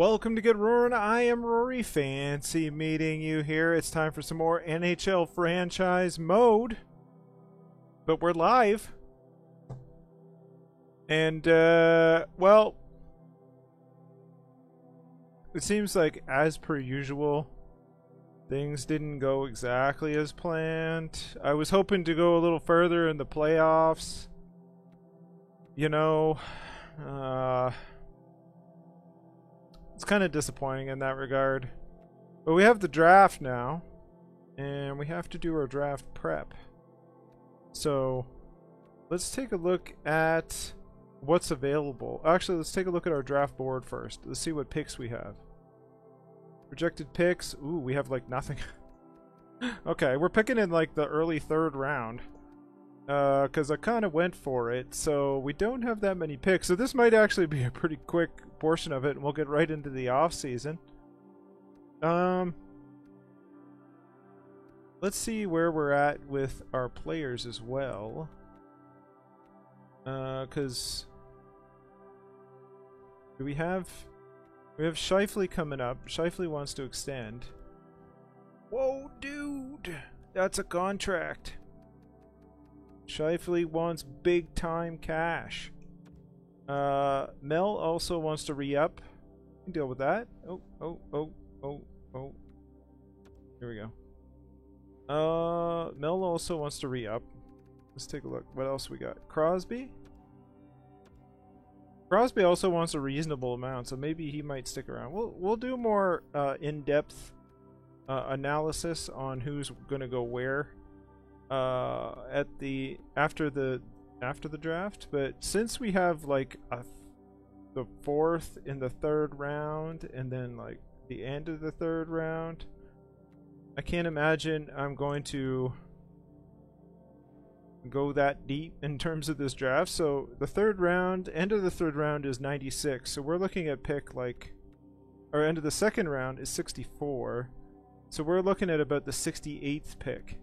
Welcome to Get Roaring. I am Rory. Fancy meeting you here. It's time for some more NHL franchise mode. But we're live. And, well, it seems like, as per usual, things didn't go exactly as planned. I was hoping to go a little further in the playoffs. You know, it's kind of disappointing in that regard. But we have the draft now, and we have to do our draft prep. So, let's take a look at what's available. Actually, let's take a look at our draft board first. Let's see what picks we have. Projected picks. Ooh, we have like nothing. Okay, we're picking in like the early third round. Because I kind of went for it, so we don't have that many picks. So this might actually be a pretty quick portion of it, and we'll get right into the off season. Let's see where we're at with our players as well. Because we have Scheifele coming up. Scheifele wants to extend. Whoa, dude, that's a contract. Scheifele wants big time cash. Mel also wants to re-up. We can deal with that. Oh. Here we go. Mel also wants to re-up. Let's take a look. What else we got? Crosby? Crosby also wants a reasonable amount, so maybe he might stick around. We'll do more in-depth analysis on who's gonna go where after the draft. But since we have like the fourth in the third round and then like the end of the third round, I can't imagine I'm going to go that deep in terms of this draft. So the third round, end of the third round is 96, so we're looking at pick like, or end of the second round is 64, so we're looking at about the 68th pick.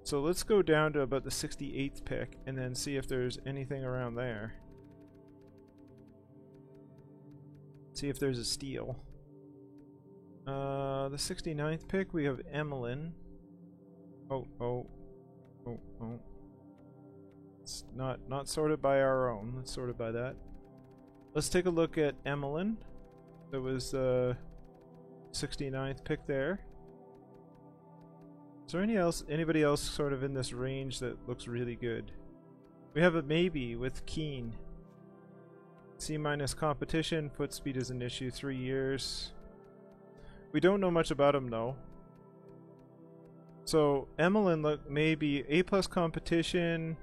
So let's go down to about the 68th pick and then see if there's anything around there. See if there's a steal. The 69th pick, we have Emelin. Oh. It's not sorted by our own. Let's sort it by that. Let's take a look at Emelin. That was 69th pick there. Is there anybody else sort of in this range that looks really good? We have a maybe with Keane. C- competition, foot speed is an issue, 3 years. We don't know much about him though. So Emelin look maybe A+ competition,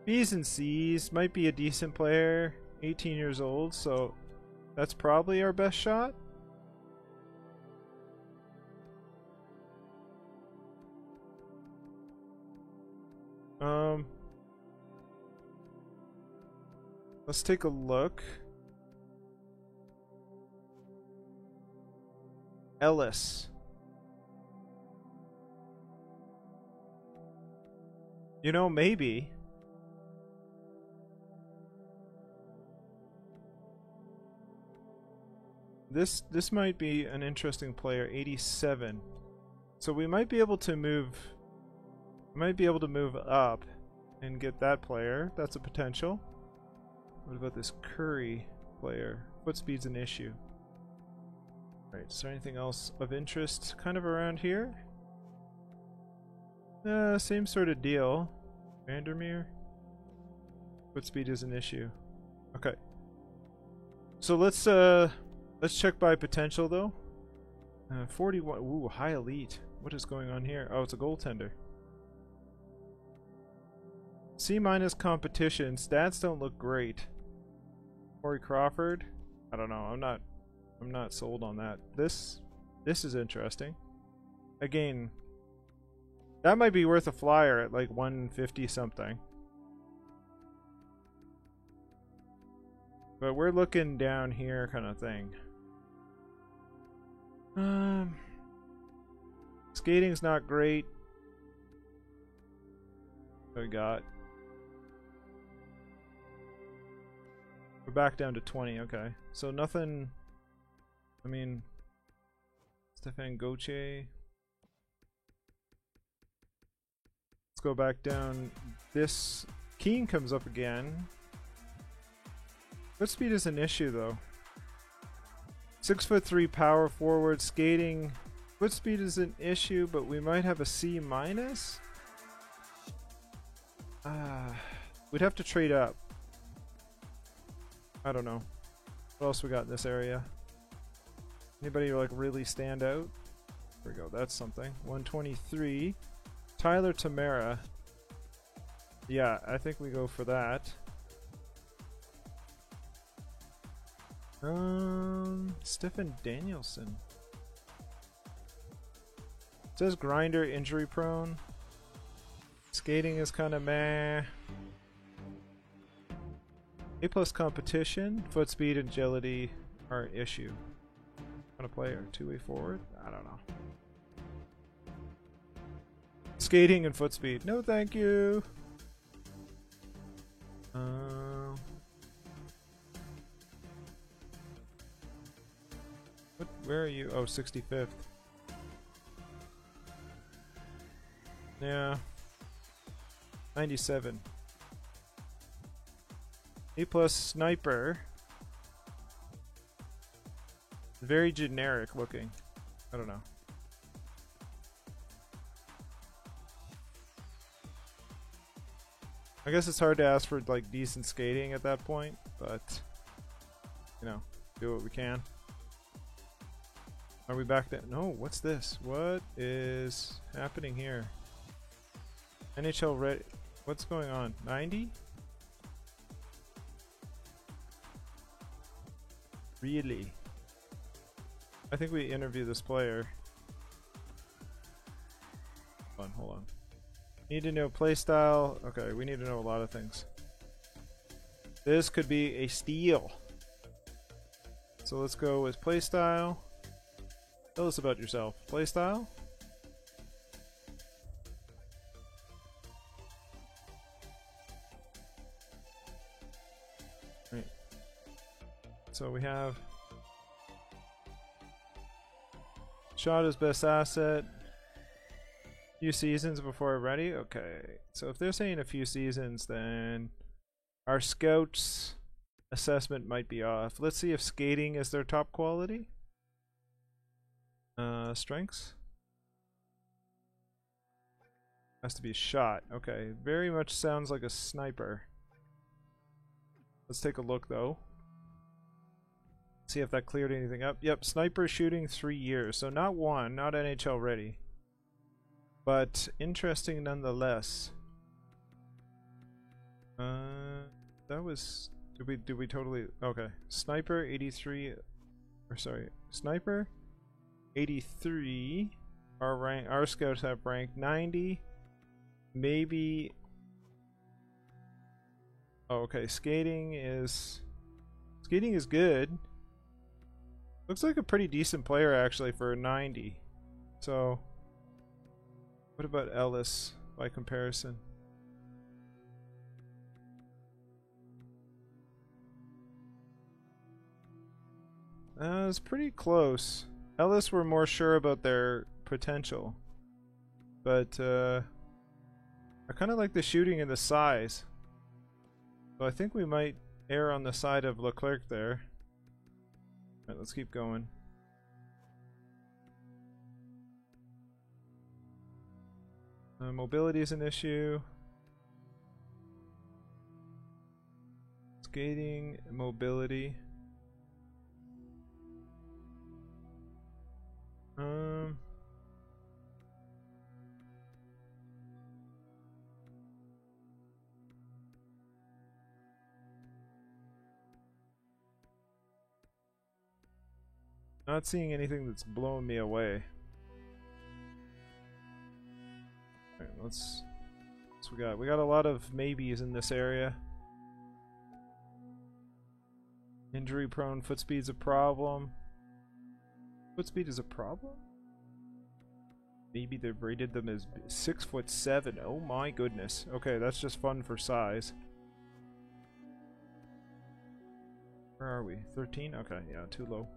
B's and C's, might be a decent player, 18 years old, so that's probably our best shot. Let's take a look. Ellis. You know, maybe. This might be an interesting player, 87. So we might be able to move up and get that player. That's a potential. What about this Curry player? Foot speed's an issue. Right, is there anything else of interest kind of around here? Same sort of deal. Vandermeer? Foot speed is an issue. Okay. So let's check by potential though. 41. Ooh, high elite. What is going on here? Oh, it's a goaltender. C- competition. Stats don't look great. Corey Crawford? I don't know. I'm not sold on that. This is interesting. Again, that might be worth a flyer at like 150 something. But we're looking down here kind of thing. Skating's not great. What we got? We're back down to 20, okay. So nothing I mean, Stefan Gauthier. Let's go back down. This Keane comes up again. Foot speed is an issue though. 6'3" power forward, skating. Foot speed is an issue, but we might have a C minus. We'd have to trade up. I don't know. What else we got in this area? Anybody like really stand out? There we go. That's something. 123. Tyler Tamara. Yeah, I think we go for that. Stefan Danielson. It says grinder, injury prone. Skating is kind of meh. A+ competition, foot speed, and agility are an issue. Want to play our two-way forward? I don't know. Skating and foot speed. No, thank you. Where are you? Oh, 65th. Yeah. 97. A+ sniper. Very generic looking. I don't know. I guess it's hard to ask for like decent skating at that point, but you know, do what we can. Are we back there? No, what's this? What is happening here? NHL ready. What's going on? 90? Really? I think we interview this player. Hold on. Need to know playstyle. Okay, we need to know a lot of things. This could be a steal. So let's go with playstyle. Tell us about yourself. Playstyle? Right. So we have shot is best asset. Few seasons before ready. Okay. So if they're saying a few seasons, then our scouts assessment might be off. Let's see if skating is their top quality. Strengths has to be a shot. Okay, very much sounds like a sniper. Let's take a look though. See if that cleared anything up. Yep, sniper shooting 3 years. So not one, not NHL ready. But interesting nonetheless. That was did we totally okay. Sniper 83 or sorry, sniper 83. Our scouts have rank 90. Maybe. Oh, okay. Skating is good. Looks like a pretty decent player actually for 90. So what about Ellis by comparison? It's pretty close. Ellis were more sure about their potential, but I kind of like the shooting and the size. So I think we might err on the side of Leclerc there. Alright, let's keep going. Mobility is an issue. Skating, mobility. Not seeing anything that's blowing me away. Alright, let's we got a lot of maybes in this area. Injury prone, foot speed's a problem. Foot speed is a problem? Maybe they've rated them as 6'7". Oh my goodness. Okay, that's just fun for size. Where are we? 13? Okay, yeah, too low.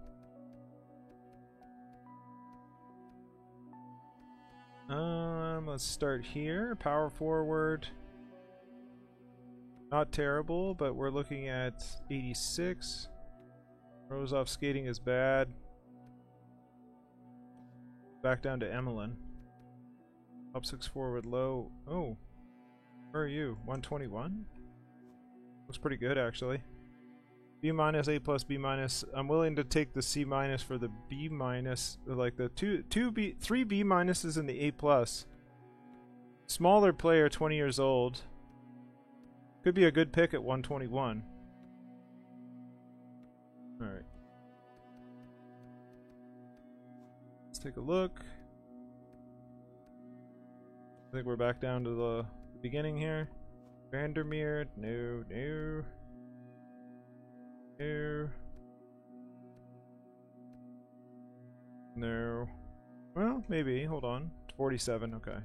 Let's start here. Power forward. Not terrible, but we're looking at 86. Rose off skating is bad. Back down to Emmeline. Up 6 forward low. Oh. Where are you? 121? Looks pretty good actually. B minus, A plus, B minus. I'm willing to take the C minus for the B minus, like the three B minuses and the A plus. Smaller player, 20 years old. Could be a good pick at 121. Alright. Let's take a look. I think we're back down to the beginning here. Vandermeer, no. No. Well, maybe. Hold on. 47, okay.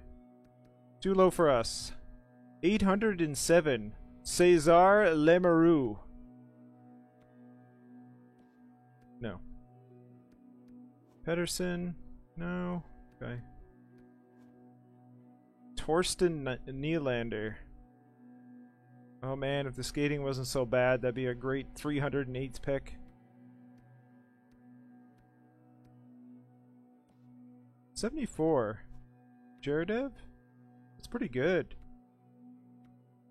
Too low for us. 807. Cesar Lemeru. No. Pedersen. No. Okay. Torsten Nylander. Oh man, if the skating wasn't so bad, that'd be a great 308th pick. 74. Jaradev? That's pretty good.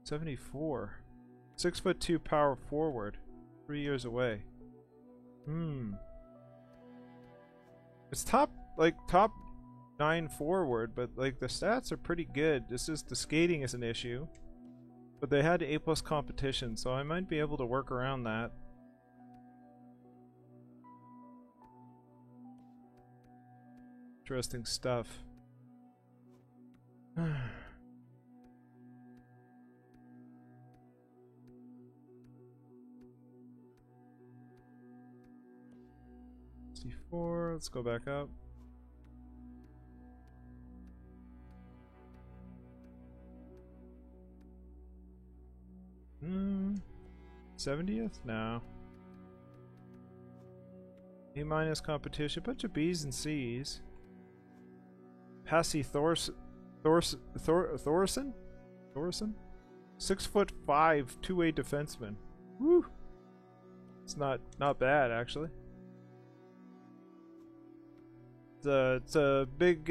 74. 6'2" power forward. 3 years away. It's top 9 forward, but like the stats are pretty good. This is the skating is an issue. But they had A+ competition, so I might be able to work around that. Interesting stuff. 64, let's go back up. Hmm. 70th? No. A minus competition, bunch of B's and C's. Passy Thorson? 6'5", two-way defenseman. Woo! It's not bad actually. It's a big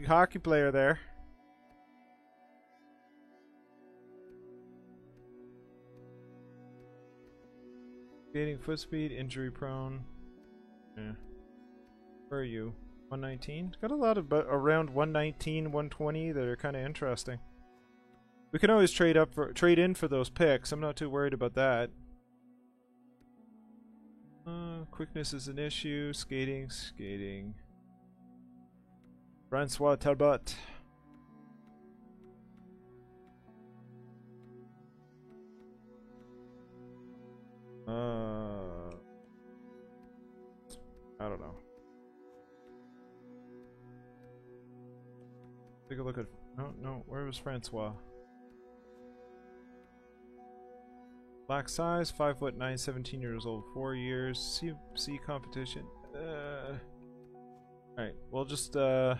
hockey player there. Skating, foot speed, injury prone. Yeah. Where are you? 119? Got a lot of around 119, 120 that are kind of interesting. We can always trade in for those picks. I'm not too worried about that. Quickness is an issue. Skating. Francois Talbot. I don't know. Take a look at. No. Where was Francois? Black size, 5'9", 17 years old, 4 years. C competition. Alright, we'll just do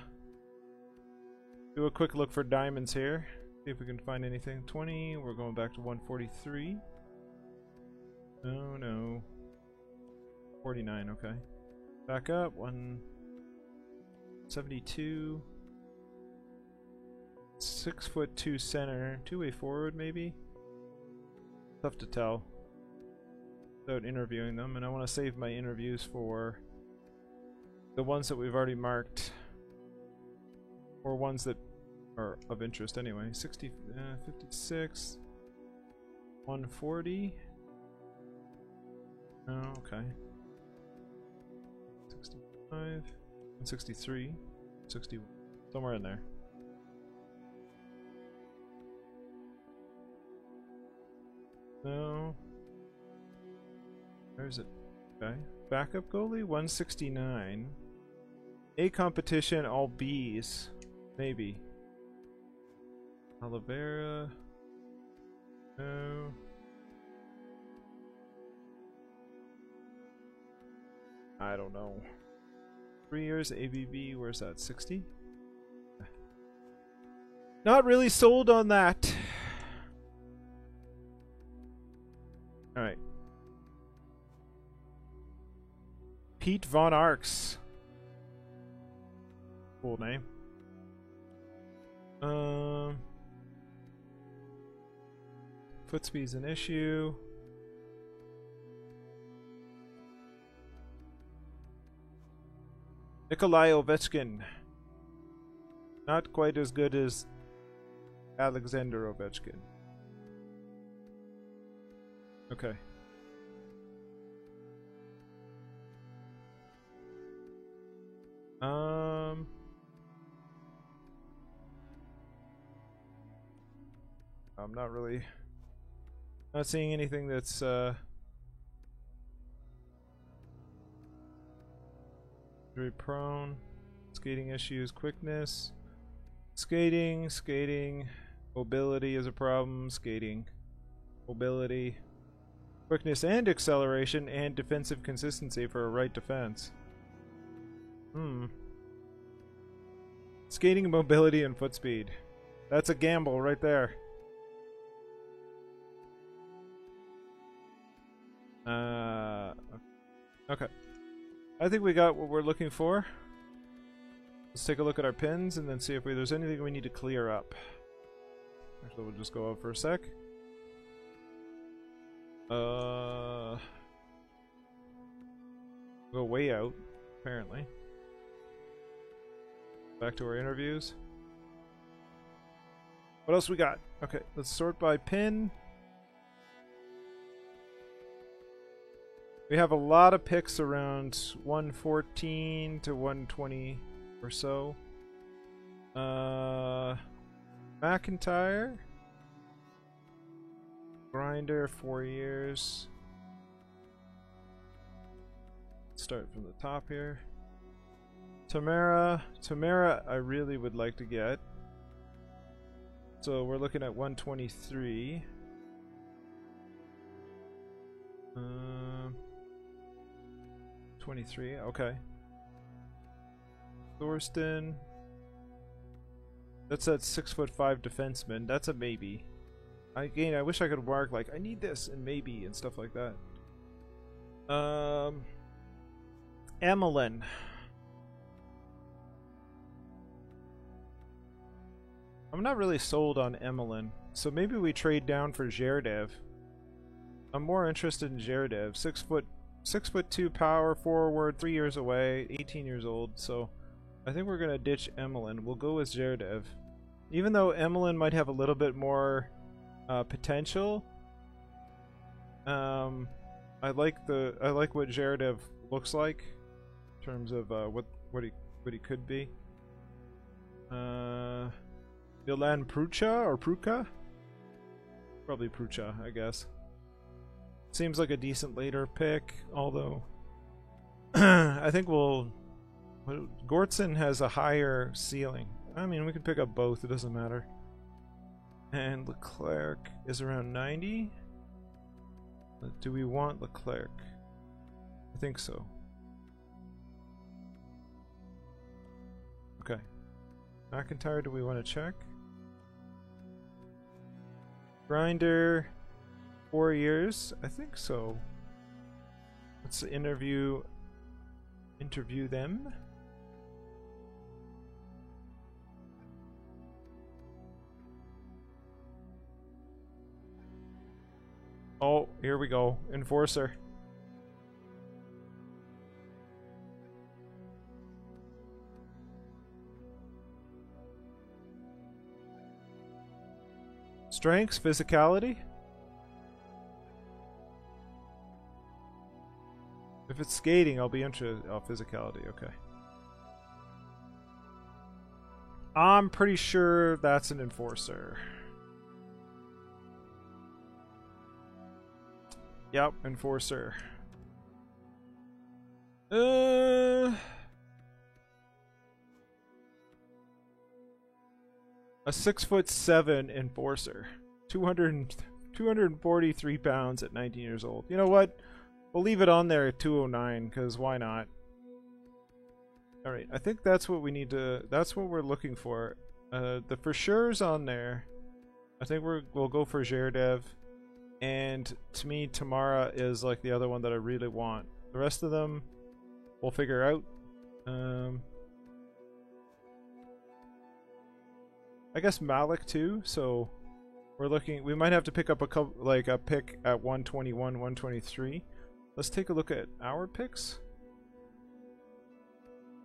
a quick look for diamonds here. See if we can find anything. 20. We're going back to 143. No. 49. Okay. Back up. 172. 6'2" center, two-way forward maybe. Tough to tell without interviewing them, and I want to save my interviews for the ones that we've already marked, or ones that are of interest anyway. 56, 140. Oh, okay. 65, 163, 61, somewhere in there. No. Where's it? Okay. Backup goalie, 169. A competition, all B's. Maybe. Oliveira. No. I don't know. 3 years ABB, where's that? 60? Not really sold on that. Alright. Pete Von Arx. Cool name. Foot speed's an issue. Nikolai Ovechkin. Not quite as good as Alexander Ovechkin. Okay. I'm not seeing anything that's very prone. Skating issues, quickness. Skating, mobility is a problem. Skating, mobility, quickness and acceleration, and defensive consistency for a right defense. Skating, mobility, and foot speed. That's a gamble right there. Okay. I think we got what we're looking for. Let's take a look at our pins and then see if there's anything we need to clear up. Actually, we'll just go out for a sec. Go way out, apparently. Back to our interviews. What else we got? Okay, let's sort by pin. We have a lot of picks around 114 to 120 or so. McIntyre. Grinder, 4 years. Let's start from the top here. Tamara, I really would like to get. So we're looking at 123. 23, okay. Thorsten. That's that 6'5" defenseman. That's a maybe. Again, I wish I could mark like I need this and maybe and stuff like that. Emelin. I'm not really sold on Emelin, so maybe we trade down for Zherdev. I'm more interested in Zherdev. 6'2" power forward, 3 years away, 18 years old. So I think we're gonna ditch Emelin. We'll go with Zherdev, even though Emelin might have a little bit more potential. I like what Zherdev looks like in terms of what he could be. Milan Prucha or Pruka? Probably Prucha, I guess. Seems like a decent later pick, although I think Gortson has a higher ceiling. I mean, we can pick up both, it doesn't matter. And Leclerc is around 90. Do we want Leclerc? I think so. Okay. McIntyre, do we want to check? Grinder, 4 years? I think so. Let's interview them. Oh, here we go. Enforcer. Strengths, physicality. If it's skating, I'll be interested. Oh, physicality, okay. I'm pretty sure that's an enforcer. Yep, enforcer. A 6'7" enforcer. 243 pounds at 19 years old. You know what? We'll leave it on there at 209, because why not? Alright, I think that's what we need to... That's what we're looking for. The for sure's on there. I think we'll go for Zherdev. And to me, Tamara is like the other one that I really want. The rest of them, we'll figure out. I guess Malik too. So we're looking. We might have to pick up a couple, like a pick at 121, 123. Let's take a look at our picks.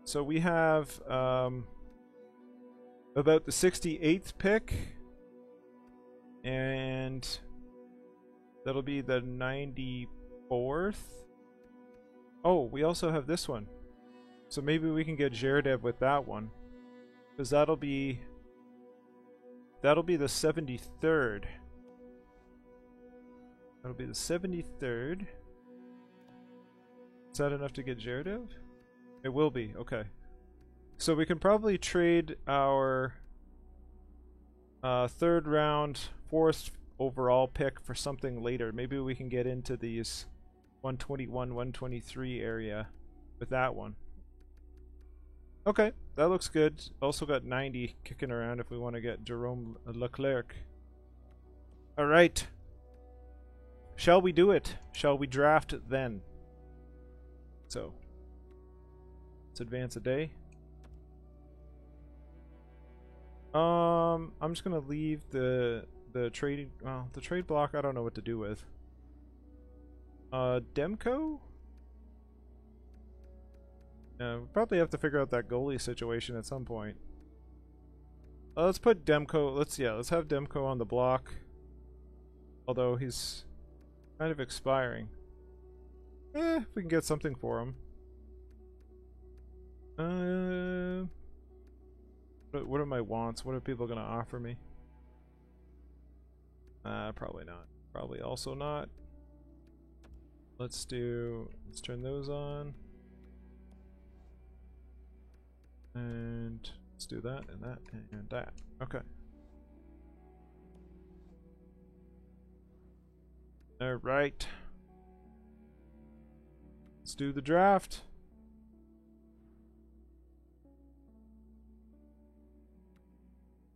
So we have about the 68th pick, and that'll be the 94th. Oh, we also have this one. So maybe we can get Zherdev with that one, because that'll be the 73rd. That'll be the 73rd. Is that enough to get Zherdev? It will be, okay. So we can probably trade our 3rd round, 4th overall pick for something later. Maybe we can get into these 121, 123 area with that one. Okay, that looks good. Also got 90 kicking around if we want to get Jerome Leclerc. Alright. Shall we do it? Shall we draft then? So, let's advance a day. I'm just gonna leave the trading. Well, the trade block. I don't know what to do with. Demko. We'll probably have to figure out that goalie situation at some point. Let's put Demko. Let's have Demko on the block. Although he's kind of expiring. If we can get something for him. What are my wants? What are people gonna offer me? Probably not. Probably also not. Let's turn those on. And let's do that and that and that. Okay. Alright. Let's do the draft.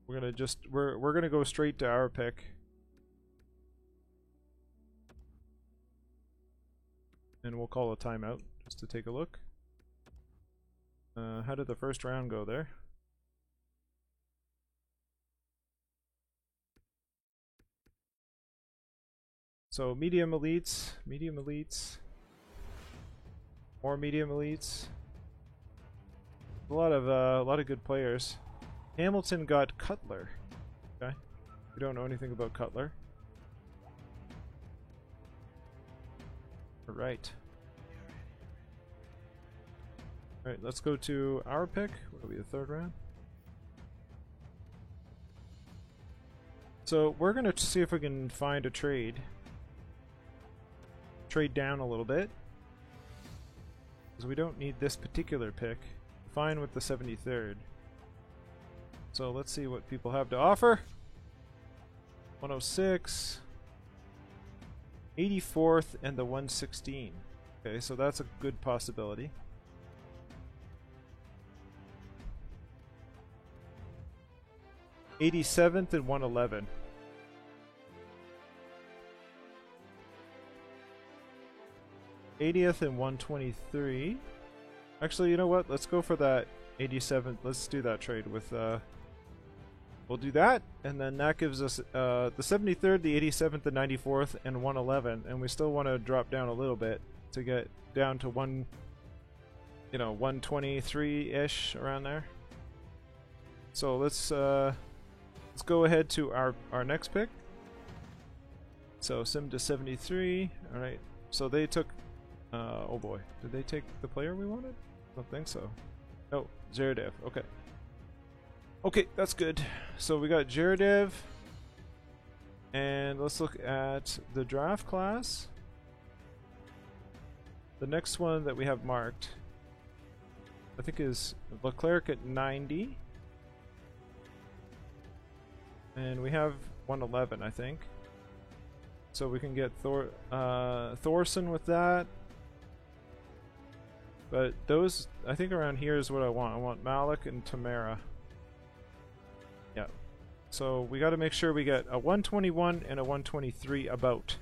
We're gonna go straight to our pick. And we'll call a timeout just to take a look. How did the first round go there? So medium elites, more medium elites. A lot of good players. Hamilton got Cutler. Okay, we don't know anything about Cutler. All right. Alright, let's go to our pick. What'll be the 3rd round? So we're gonna see if we can find a trade. Trade down a little bit. Because we don't need this particular pick. Fine with the 73rd. So let's see what people have to offer. 106. 84th and the 116. Okay, so that's a good possibility. 87th and 111. '80th and 123. Actually, you know what? Let's go for that 87th. Let's do that trade with. We'll do that, and then that gives us the 73rd, the 87th, the 94th, and 111. And we still want to drop down a little bit to get down to 123-ish around there. So let's go ahead to our next pick. So sim to 73. All right. So they took. Oh boy, did they take the player we wanted? I don't think so. Oh, Zherdev. Okay. Okay, that's good. So we got Zherdev, and let's look at the draft class. The next one that we have marked, I think, is Leclerc at 90. And we have 111, I think. So we can get Thorson with that. But those, I think around here is what I want. I want Malik and Tamara. Yeah. So we got to make sure we get a 121 and a 123 about.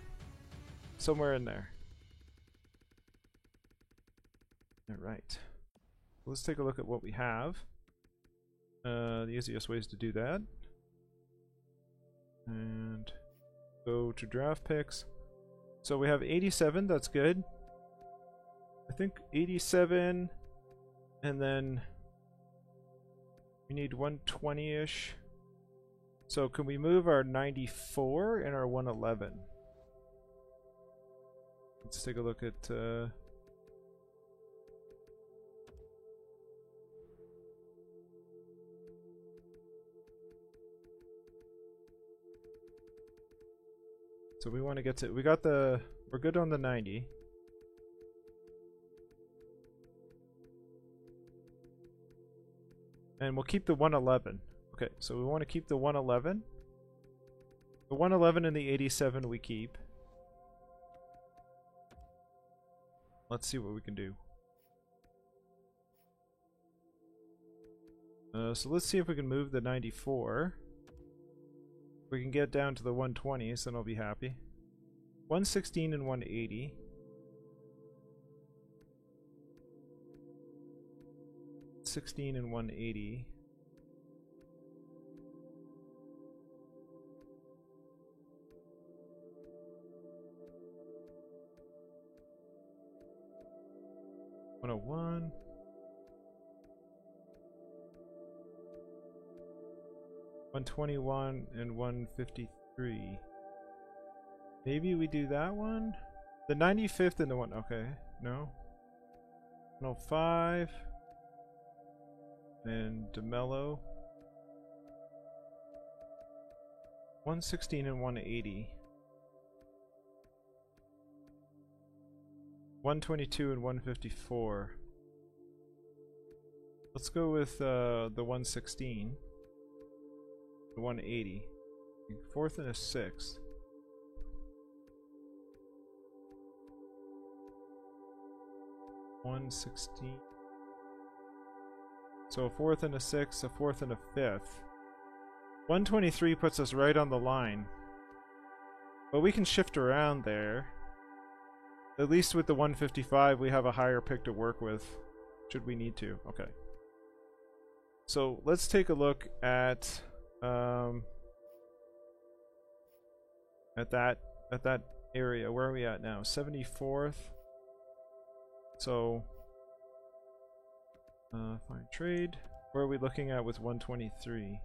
Somewhere in there. Alright. Let's take a look at what we have. The easiest ways to do that. And go to draft picks. So we have 87, that's good. I think 87, and then we need 120-ish. So can we move our 94 and our 111? Let's take a look at so we want to get to, we're good on the 90. And we'll keep the 111. Okay, so we want to keep the 111. The 111 and the 87 we keep. Let's see what we can do. So let's see if we can move the 94. If we can get down to the 120s, then I'll be happy. 116 and 180. $16 and 180. $101. $121 and $153. Maybe we do that one? The 95th and the one, okay, no. 105. And DeMello. 116 and 180. 122 and 154. Let's go with the 116. The 180. Fourth and a sixth. $116. So a fourth and a sixth, a fourth and a fifth. 123 puts us right on the line. But we can shift around there. At least with the 155 we have a higher pick to work with, should we need to. Okay. So let's take a look at that area. Where are we at now? 74th. So find trade. Where are we looking at with 123?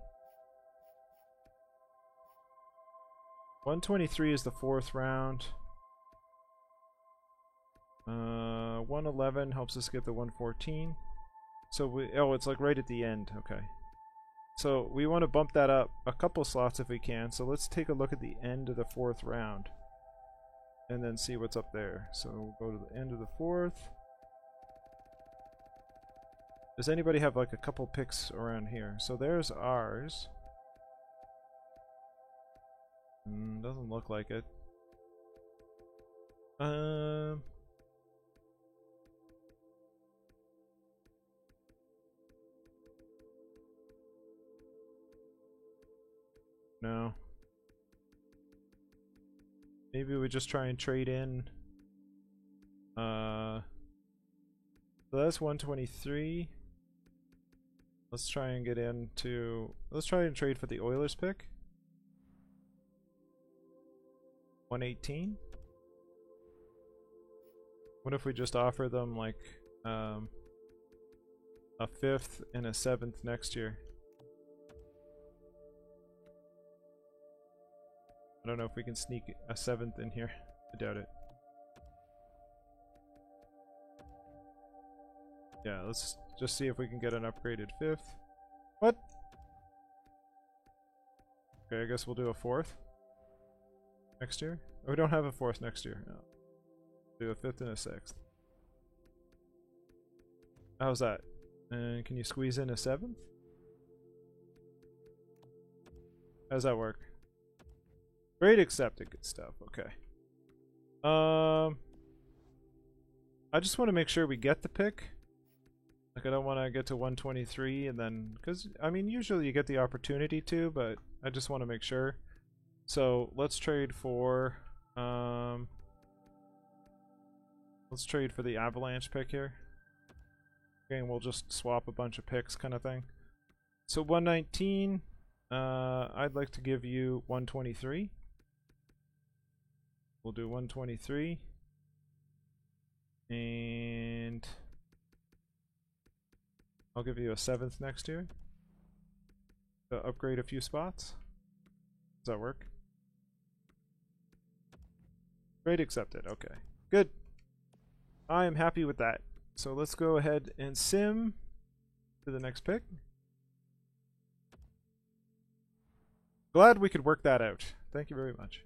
123 is the fourth round. 111 helps us get the 114. So it's like right at the end. Okay. So we want to bump that up a couple slots if we can. So let's take a look at the end of the fourth round and then see what's up there. So we'll go to the end of the fourth. Does anybody have like a couple picks around here? So there's ours. Doesn't look like it. No. Maybe we just try and trade in. So that's 123. Let's try and get into. Let's try and trade for the Oilers pick. 118. What if we just offer them like a fifth and a seventh next year? I don't know if we can sneak a seventh in here. I doubt it. Yeah, let's just see if we can get an upgraded fifth. What? Okay, I guess we'll do a fourth next year. Oh, we don't have a fourth next year. No. Do a fifth and a sixth. How's that? And can you squeeze in a seventh? How's that work? Grade accepted. Good stuff. Okay. I just want to make sure we get the pick. Like, I don't want to get to 123 and then, because, I mean, usually you get the opportunity to, but I just want to make sure. So, let's trade for, let's trade for the Avalanche pick here. Okay, and we'll just swap a bunch of picks kind of thing. So, 119, I'd like to give you 123. We'll do 123. And I'll give you a 7th next year to upgrade a few spots. Does that work? Grade accepted. Okay. Good. I am happy with that. So let's go ahead and sim to the next pick. Glad we could work that out. Thank you very much.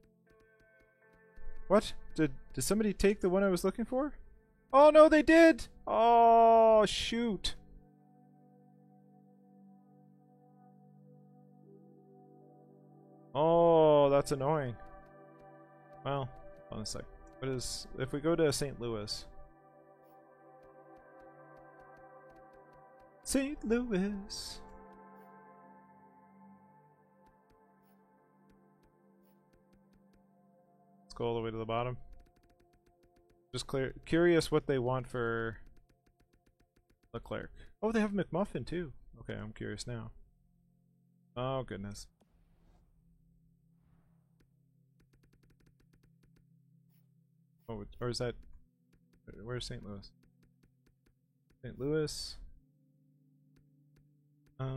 What? Did somebody take the one I was looking for? Oh no, they did! Oh, shoot. Oh, that's annoying. Well, hold on a sec. What is, if we go to St. Louis? St. Louis. Let's go all the way to the bottom. Just curious what they want for Leclerc. Oh, they have McMuffin too. Okay, I'm curious now. Oh, goodness. Oh, or is that... Where's St. Louis? St. Louis. Where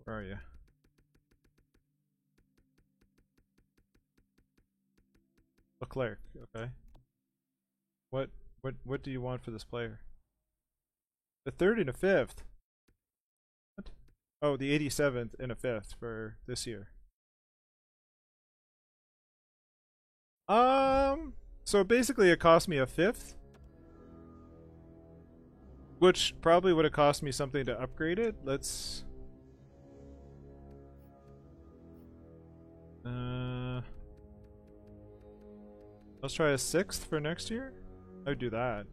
are you? Leclerc, okay. What do you want for this player? The 3rd and a 5th? What? Oh, the 87th and a 5th for this year. So basically it cost me a 5th, which probably would have cost me something to upgrade it. Let's try a 6th for next year. I would do that.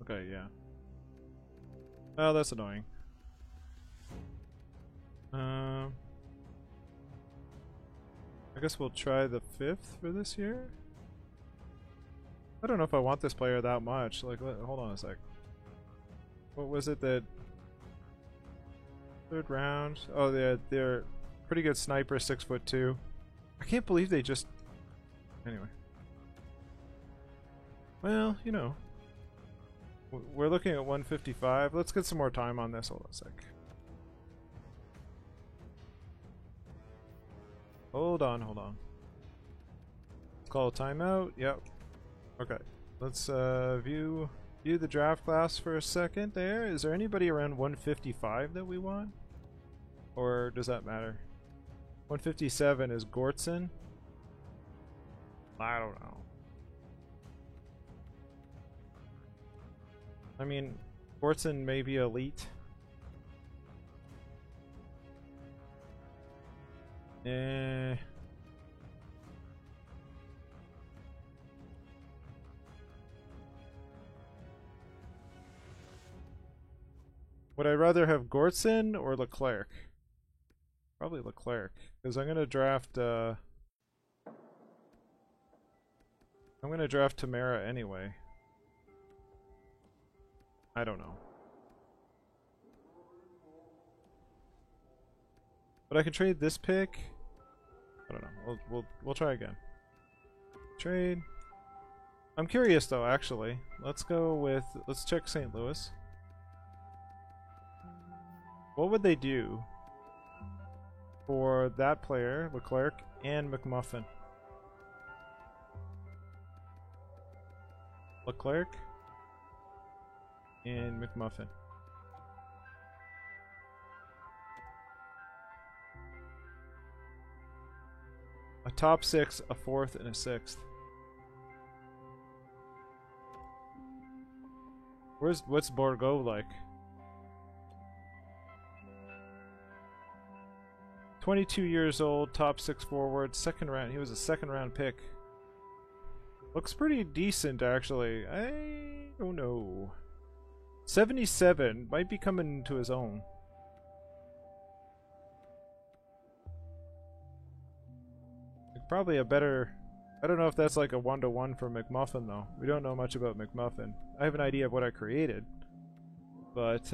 Okay, yeah. Oh, that's annoying. I guess we'll try the 5th for this year. I don't know if I want this player that much. Like, hold on a sec. What was it that... 3rd round? Oh, they're pretty good sniper, 6'2". I can't believe they just... Anyway. Well, you know. We're looking at 155. Let's get some more time on this. Hold on a sec. Hold on. Let's call a timeout. Yep. Okay. Let's view the draft class for a second there. Is there anybody around 155 that we want? Or does that matter? 157 is Gortson. I don't know. I mean, Gortson may be elite. Would I rather have Gortson or Leclerc? Probably Leclerc, because I'm gonna draft Tamara anyway. I don't know. But I can trade this pick. I don't know. We'll try again. Trade. I'm curious though, actually. Let's check St. Louis. What would they do for that player, Leclerc, and McMuffin? Leclerc and McMuffin. A top 6, a 4th, and a 6th. What's Borgo like? 22 years old, top 6 forward, 2nd round. He was a 2nd round pick. Looks pretty decent, actually. I don't know. 77 might be coming into his own. Probably a better... I don't know if that's like a 1-to-1 for McMuffin, though. We don't know much about McMuffin. I have an idea of what I created. But,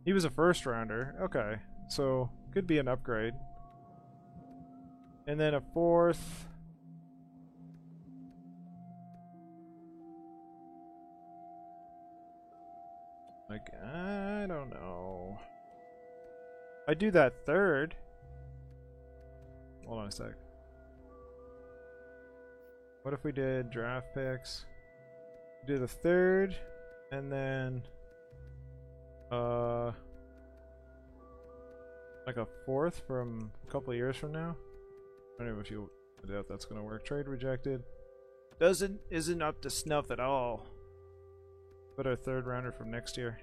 he was a first rounder. Okay. So, could be an upgrade. And then a fourth... Like, I don't know. I do that third. Hold on a sec. What if we did draft picks? Do the third, and then like a fourth from a couple of years from now. I don't know if you doubt that's gonna work. Trade rejected. Isn't up to snuff at all. But our third rounder from next year.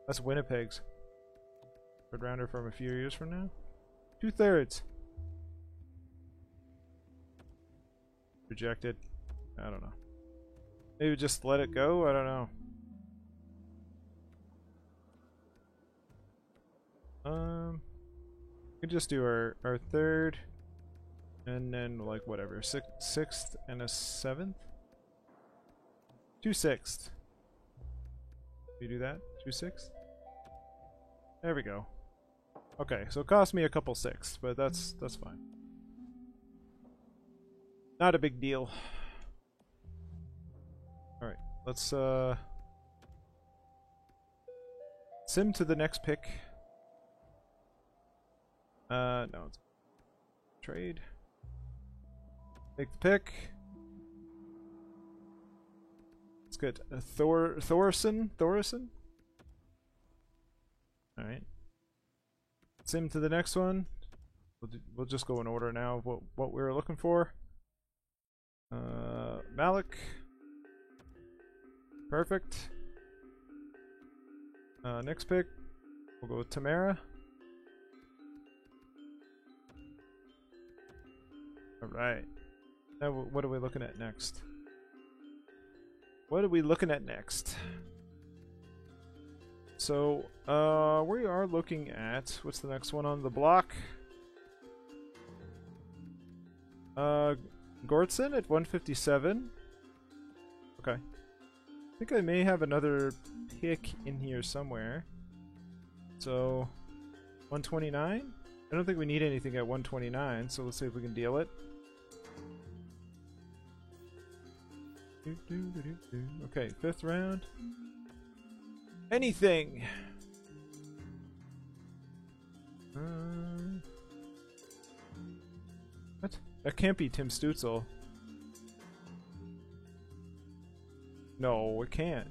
That's Winnipeg's. Third rounder from a few years from now. 2/3. Rejected. I don't know. Maybe just let it go? I don't know. We could just do our third. And then like whatever. Sixth and a 7th? 2/6. You do that? 2/6? There we go. Okay, so it cost me a couple 6, but that's fine. Not a big deal. Alright, let's sim to the next pick. No, it's trade. Take the pick. Let's get a Thorson. Alright. Sim to the next one. We'll just go in order now of what we were looking for. Malik. Perfect. Next pick. We'll go with Tamara. Alright. Now what are we looking at next? What are we looking at next? So, we are looking at... What's the next one on the block? Gortson at 157. Okay. I think I may have another pick in here somewhere. So, 129? I don't think we need anything at 129, so let's see if we can deal it. Okay, 5th round. Anything! What? That can't be Tim Stützle. No, it can't.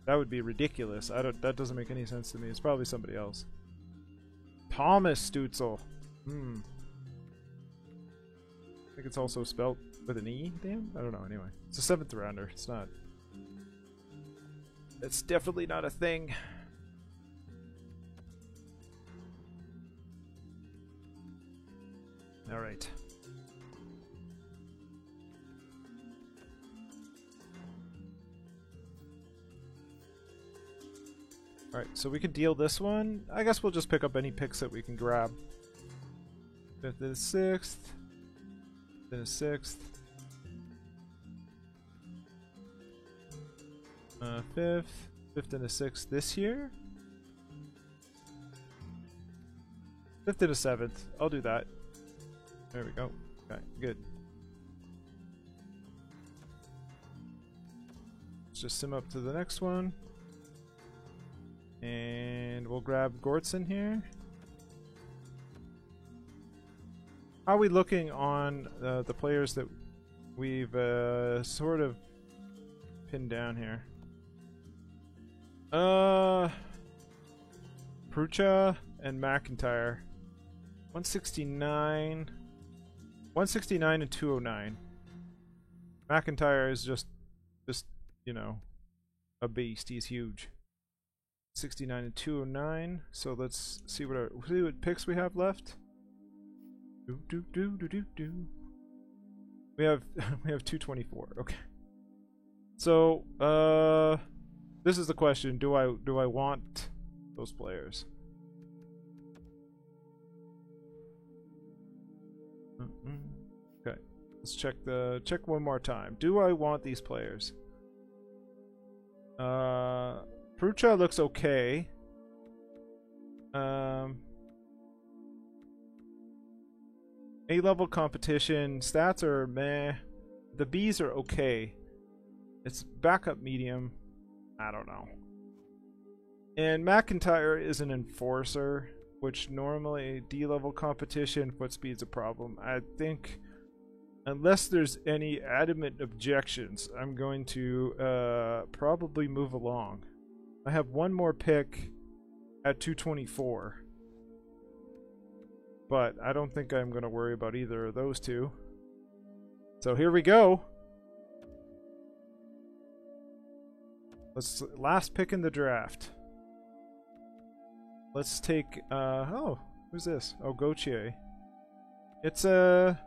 That would be ridiculous. That doesn't make any sense to me. It's probably somebody else. Thomas Stützle. I think it's also spelled with an E, damn? I don't know, anyway. It's a 7th rounder. It's not... It's definitely not a thing. Alright. Alright, so we can deal this one. I guess we'll just pick up any picks that we can grab. 5th and 6th. Then a 6th. 5th. 5th and a 6th this year. 5th and a 7th. I'll do that. There we go. Okay, good. Let's just sim up to the next one. And we'll grab Gortson here. How are we looking on the players that we've sort of pinned down here? Prucha and McIntyre. 169. 169 and 209. McIntyre is just you know, a beast. He's huge. 69 and 209. So let's see what picks we have left. We have we have 224. Okay. So this is the question: do I want those players? Okay. Let's check one more time. Do I want these players? Prucha looks okay. A-level competition stats are meh. The Bs are okay. It's backup medium. I don't know. And McIntyre is an enforcer, which normally D-level competition foot speed's a problem. I think unless there's any adamant objections, I'm going to probably move along. I have one more pick at 224. But I don't think I'm going to worry about either of those two. So here we go. Last pick in the draft. Let's take oh, who's this? Oh, Gauthier. It's a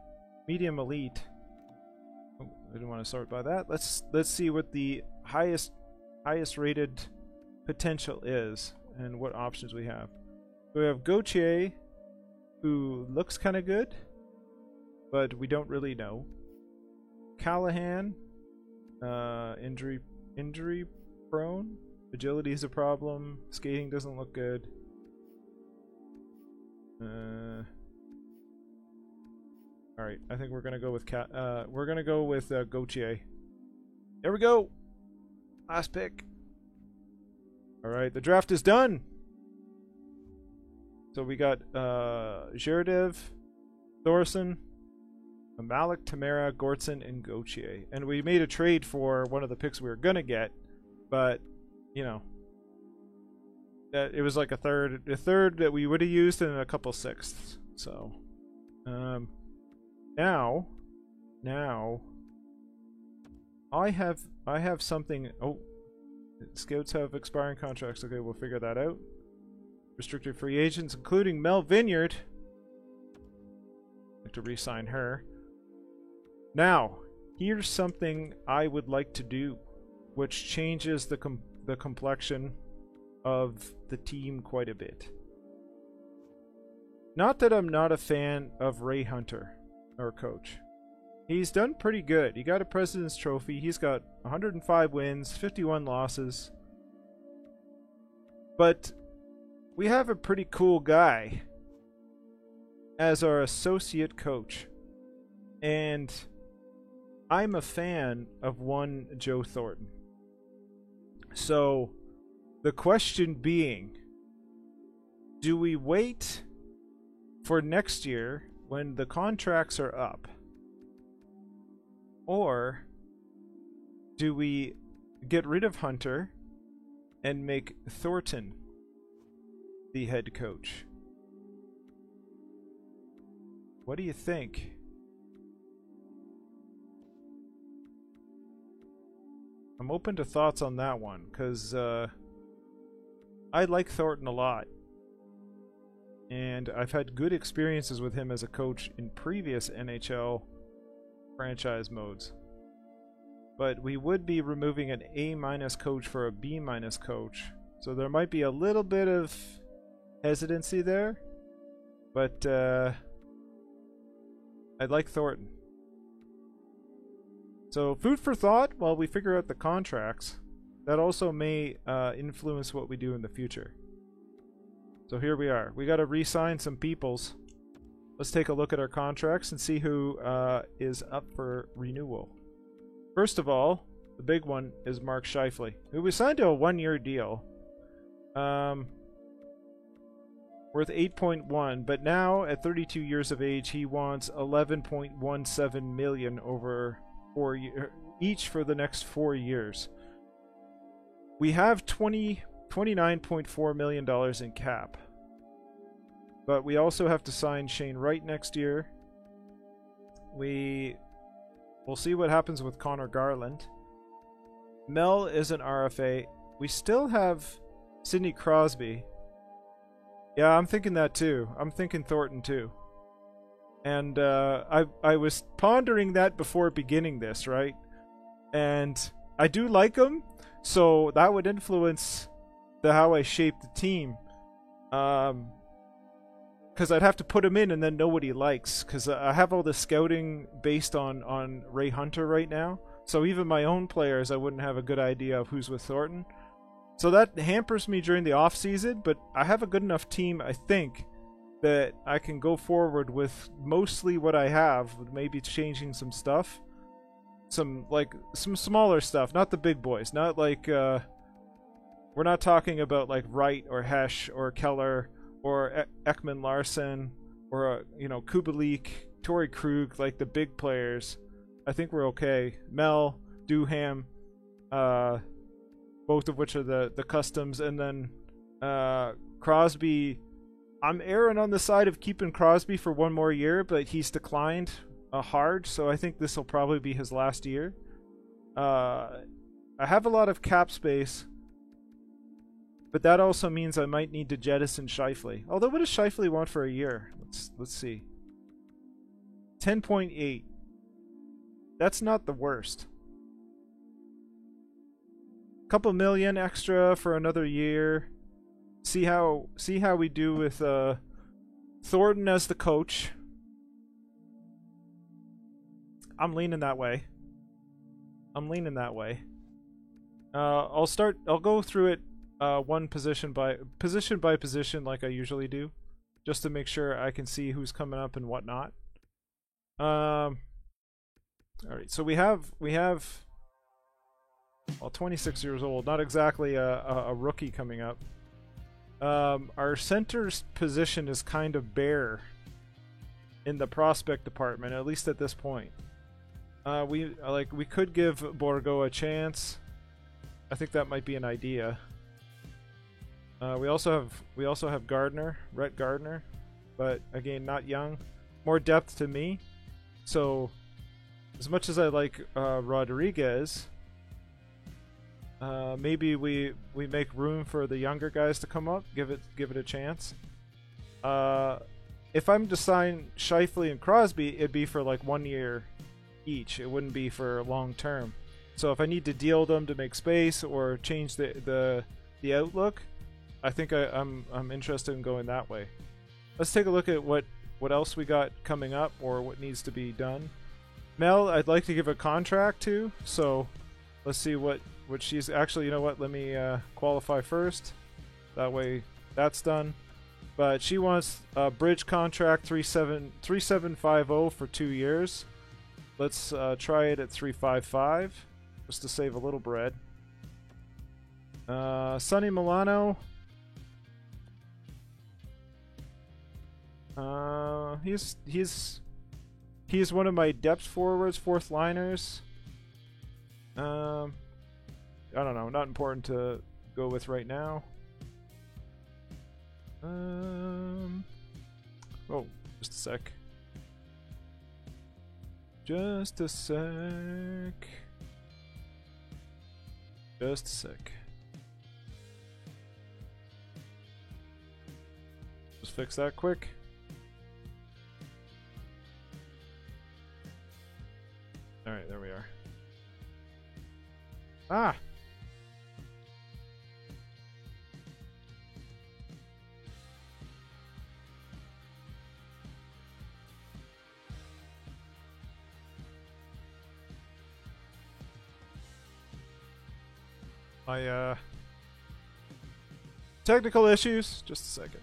medium elite. Oh, I didn't want to sort by that. Let's see what the highest rated potential is and what options we have. So we have Gauthier, who looks kind of good, but we don't really know. Callahan, injury prone. Agility is a problem. Skating doesn't look good. All right, I think we're gonna go with Gauthier. There we go. Last pick. All right, the draft is done. So we got Zherdev, Thorson, Malik, Tamara, Gortson, and Gauthier. And we made a trade for one of the picks we were going to get, but, you know, it was like a third that we would have used and a couple sixths. So, now, I have something. Oh, scouts have expiring contracts. Okay, we'll figure that out. Restricted free agents, including Mel Vineyard. I'd like to re-sign her. Now, here's something I would like to do, which changes the complexion of the team quite a bit. Not that I'm not a fan of Ray Hunter, our coach. He's done pretty good. He got a President's Trophy. He's got 105 wins, 51 losses. But we have a pretty cool guy as our associate coach. And I'm a fan of one Joe Thornton. So the question being, do we wait for next year when the contracts are up? Or do we get rid of Hunter and make Thornton the head coach? What do you think? I'm open to thoughts on that one, because I like Thornton a lot. And I've had good experiences with him as a coach in previous NHL franchise modes. But we would be removing an A- coach for a B- coach. So there might be a little bit of hesitancy there. But I'd like Thornton. So food for thought while we figure out the contracts. That also may influence what we do in the future. So here we are. We got to re-sign some peoples. Let's take a look at our contracts and see who is up for renewal. First of all, the big one is Mark Scheifele, who was signed to a one-year deal. Worth 8.1, but now at 32 years of age, he wants 11.17 million over 4 years, each for the next 4 years. We have $29.4 million in cap. But we also have to sign Shane Wright next year. We'll see what happens with Connor Garland. Mel is an RFA. We still have Sidney Crosby. Yeah, I'm thinking that too. I'm thinking Thornton too. And I was pondering that before beginning this, right? And I do like him, so that would influence how I shape the team. Because I'd have to put him in and then know what he likes. Because I have all the scouting based on Ray Hunter right now. So even my own players, I wouldn't have a good idea of who's with Thornton. So that hampers me during the off season. But I have a good enough team, I think, that I can go forward with mostly what I have, with maybe changing some stuff. Some smaller stuff, not the big boys. Not like we're not talking about like Wright or Hesh or Keller or Ekman Larson or Kubalik, Torrey Krug, like the big players. I think we're okay. Mel, Duham, both of which are the customs, and then Crosby. I'm erring on the side of keeping Crosby for one more year, but he's declined hard, so I think this will probably be his last year. I have a lot of cap space, but that also means I might need to jettison Scheifele. Although, what does Scheifele want for a year? Let's see. 10.8. That's not the worst. Couple million extra for another year. See how we do with Thornton as the coach. I'm leaning that way. I'll go through it one position by position like I usually do, just to make sure I can see who's coming up and whatnot. All right, so we have well, 26 years old, not exactly a rookie coming up. Our center's position is kind of bare in the prospect department, at least at this point. We could give Borgo a chance. I think that might be an idea. We also have Gardner, Rhett Gardner, but again, not young. More depth to me. So, as much as I like Rodriguez, maybe we make room for the younger guys to come up. Give it a chance. If I'm to sign Scheifele and Crosby, it'd be for like 1 year each. It wouldn't be for long term. So if I need to deal them to make space or change the outlook, I think I'm interested in going that way. Let's take a look at what else we got coming up or what needs to be done. Mel, I'd like to give a contract to, so let's see what she's actually. You know what? Let me qualify first. That way, that's done. But she wants a bridge contract 3750 for 2 years. Let's try it at 355, just to save a little bread. Sonny Milano. He's one of my depth forwards, fourth liners. I don't know, not important to go with right now. Oh, just a sec. Just a sec. Just fix that quick. Alright, there we are. Ah! My technical issues. Just a second.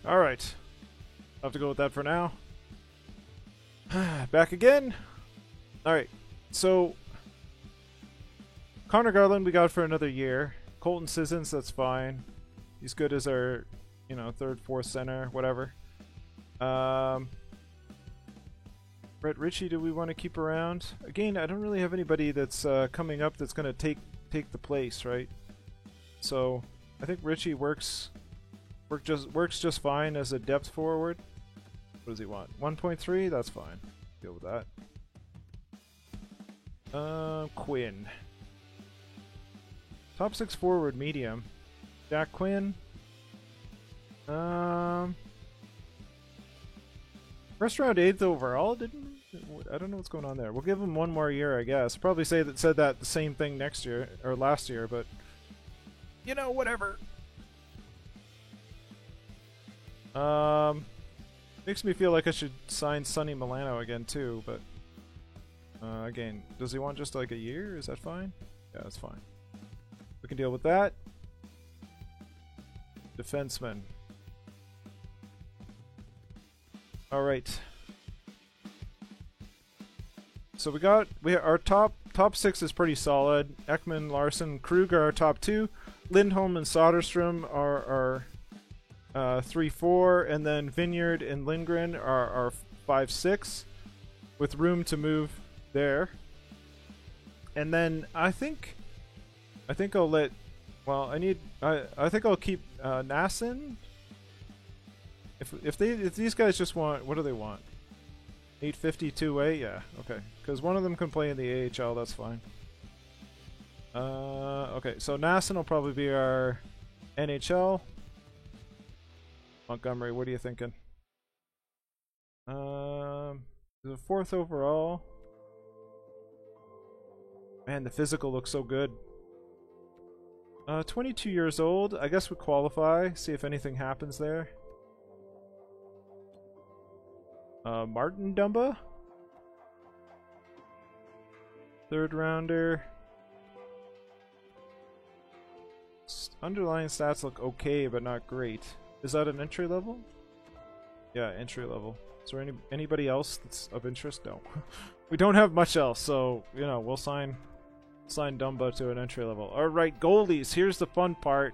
Alright. I'll have to go with that for now. Back again. Alright. So, Connor Garland we got for another year. Colton Sissons, that's fine. He's good as our, you know, third, fourth center, whatever. Brett Ritchie, do we want to keep around? Again, I don't really have anybody that's coming up that's going to take the place, right? So, I think Ritchie works just fine as a depth forward. What does he want? 1.3? That's fine. Deal with that. Quinn. Top 6 forward, medium. Jack Quinn. First round 8th overall. I don't know what's going on there. We'll give him one more year, I guess. Probably said that the same thing next year or last year, but you know, whatever. Makes me feel like I should sign Sonny Milano again too, but again, does he want just like a year? Is that fine? Yeah, that's fine. We can deal with that. Defenseman. All right. So our top 6 is pretty solid. Ekman, Larson, Kruger are top 2. Lindholm and Soderstrom are 3-4, and then Vineyard and Lindgren are 5-6, with room to move there. And then I think I'll let. Well, I think I'll keep Nassen. If these guys just want, what do they want? 852A, yeah, okay. Because one of them can play in the AHL, that's fine. Okay, so Nassen will probably be our NHL. Montgomery, what are you thinking? The 4th overall. Man, the physical looks so good. 22 years old. I guess we qualify. See if anything happens there. Martin Dumba. 3rd rounder. Underlying stats look okay, but not great. Is that an entry level? Yeah, entry level. Is there anybody else that's of interest? No. We don't have much else, so, you know, we'll sign Dumba to an entry level. Alright, goalies. Here's the fun part.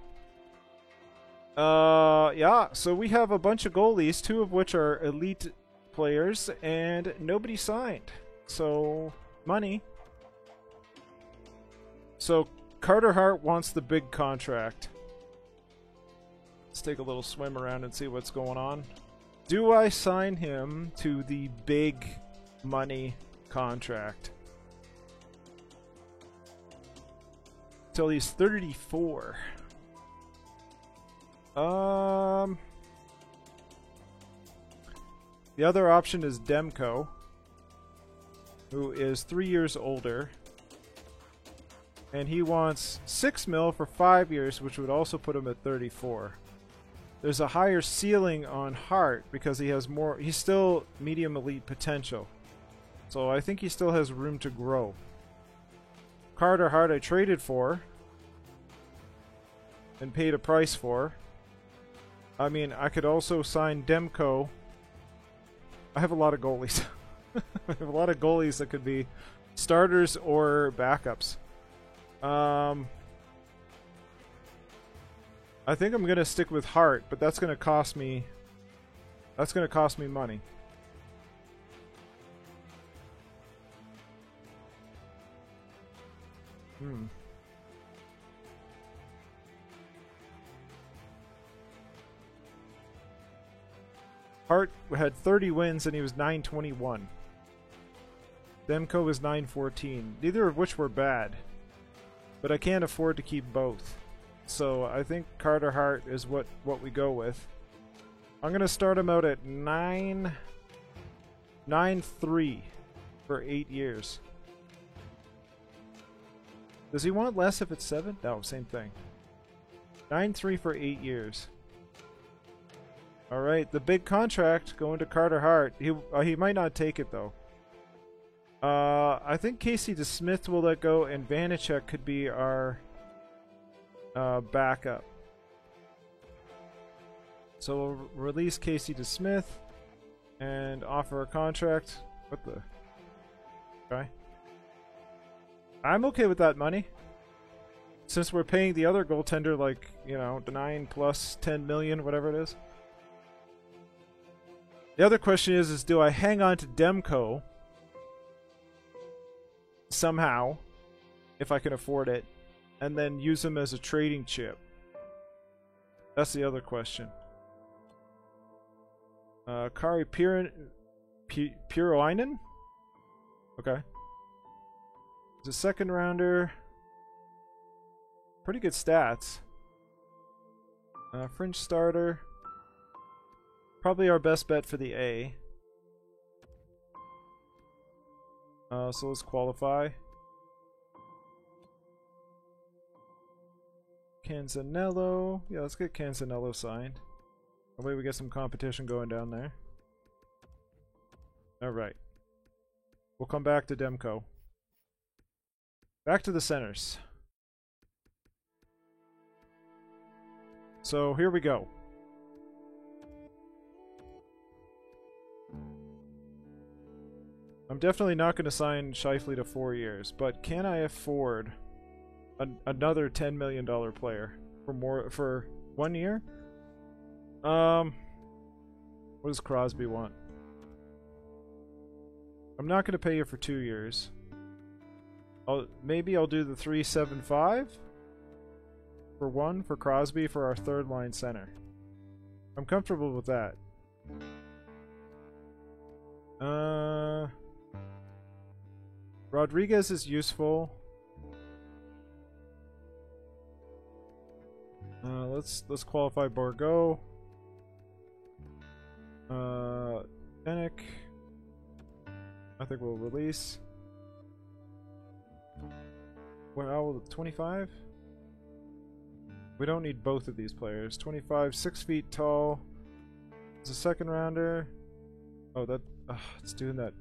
Yeah, so we have a bunch of goalies, 2 of which are elite players, and nobody signed. So, money. So, Carter Hart wants the big contract. Let's take a little swim around and see what's going on. Do I sign him to the big money contract? Till he's 34. The other option is Demko, who is 3 years older. And he wants $6 million for 5 years, which would also put him at 34. There's a higher ceiling on Hart because he has more. He's still medium elite potential. So I think he still has room to grow. Carter Hart I traded for and paid a price for. I mean, I could also sign Demko. I have a lot of goalies. I have a lot of goalies that could be starters or backups. I think I'm gonna stick with Hart, but that's gonna cost me. That's gonna cost me money. Hart had 30 wins and he was 921. Demko was 914. Neither of which were bad. But I can't afford to keep both. So I think Carter Hart is what we go with. I'm going to start him out at 9.3 for 8 years. Does he want less if it's 7? No, same thing. 9.3 for 8 years. Alright, the big contract going to Carter Hart. He might not take it though. I think Casey DeSmith will let go, and Vanacek could be our backup. So we'll release Casey DeSmith and offer a contract. What the? Okay. I'm okay with that money. Since we're paying the other goaltender like, you know, 9 plus 10 million, whatever it is. The other question is do I hang on to Demko somehow, if I can afford it, and then use him as a trading chip? That's the other question. Kari Piirainen? Okay. He's a second rounder. Pretty good stats. Fringe starter. Probably our best bet for the A. So let's qualify. Canzanello. Yeah, let's get Canzanello signed. That way we get some competition going down there. Alright. We'll come back to Demko. Back to the centers. So here we go. I'm definitely not going to sign Scheifele to 4 years, but can I afford another $10 million player for 1 year? What does Crosby want? I'm not going to pay you for 2 years. Maybe I'll do the 375 for 1 for Crosby for our third line center. I'm comfortable with that. Rodriguez is useful. Let's qualify Borgo. Denik. I think we'll release. Well, 25? We don't need both of these players. 25, 6 feet tall. It's a second rounder. Oh, it's doing that.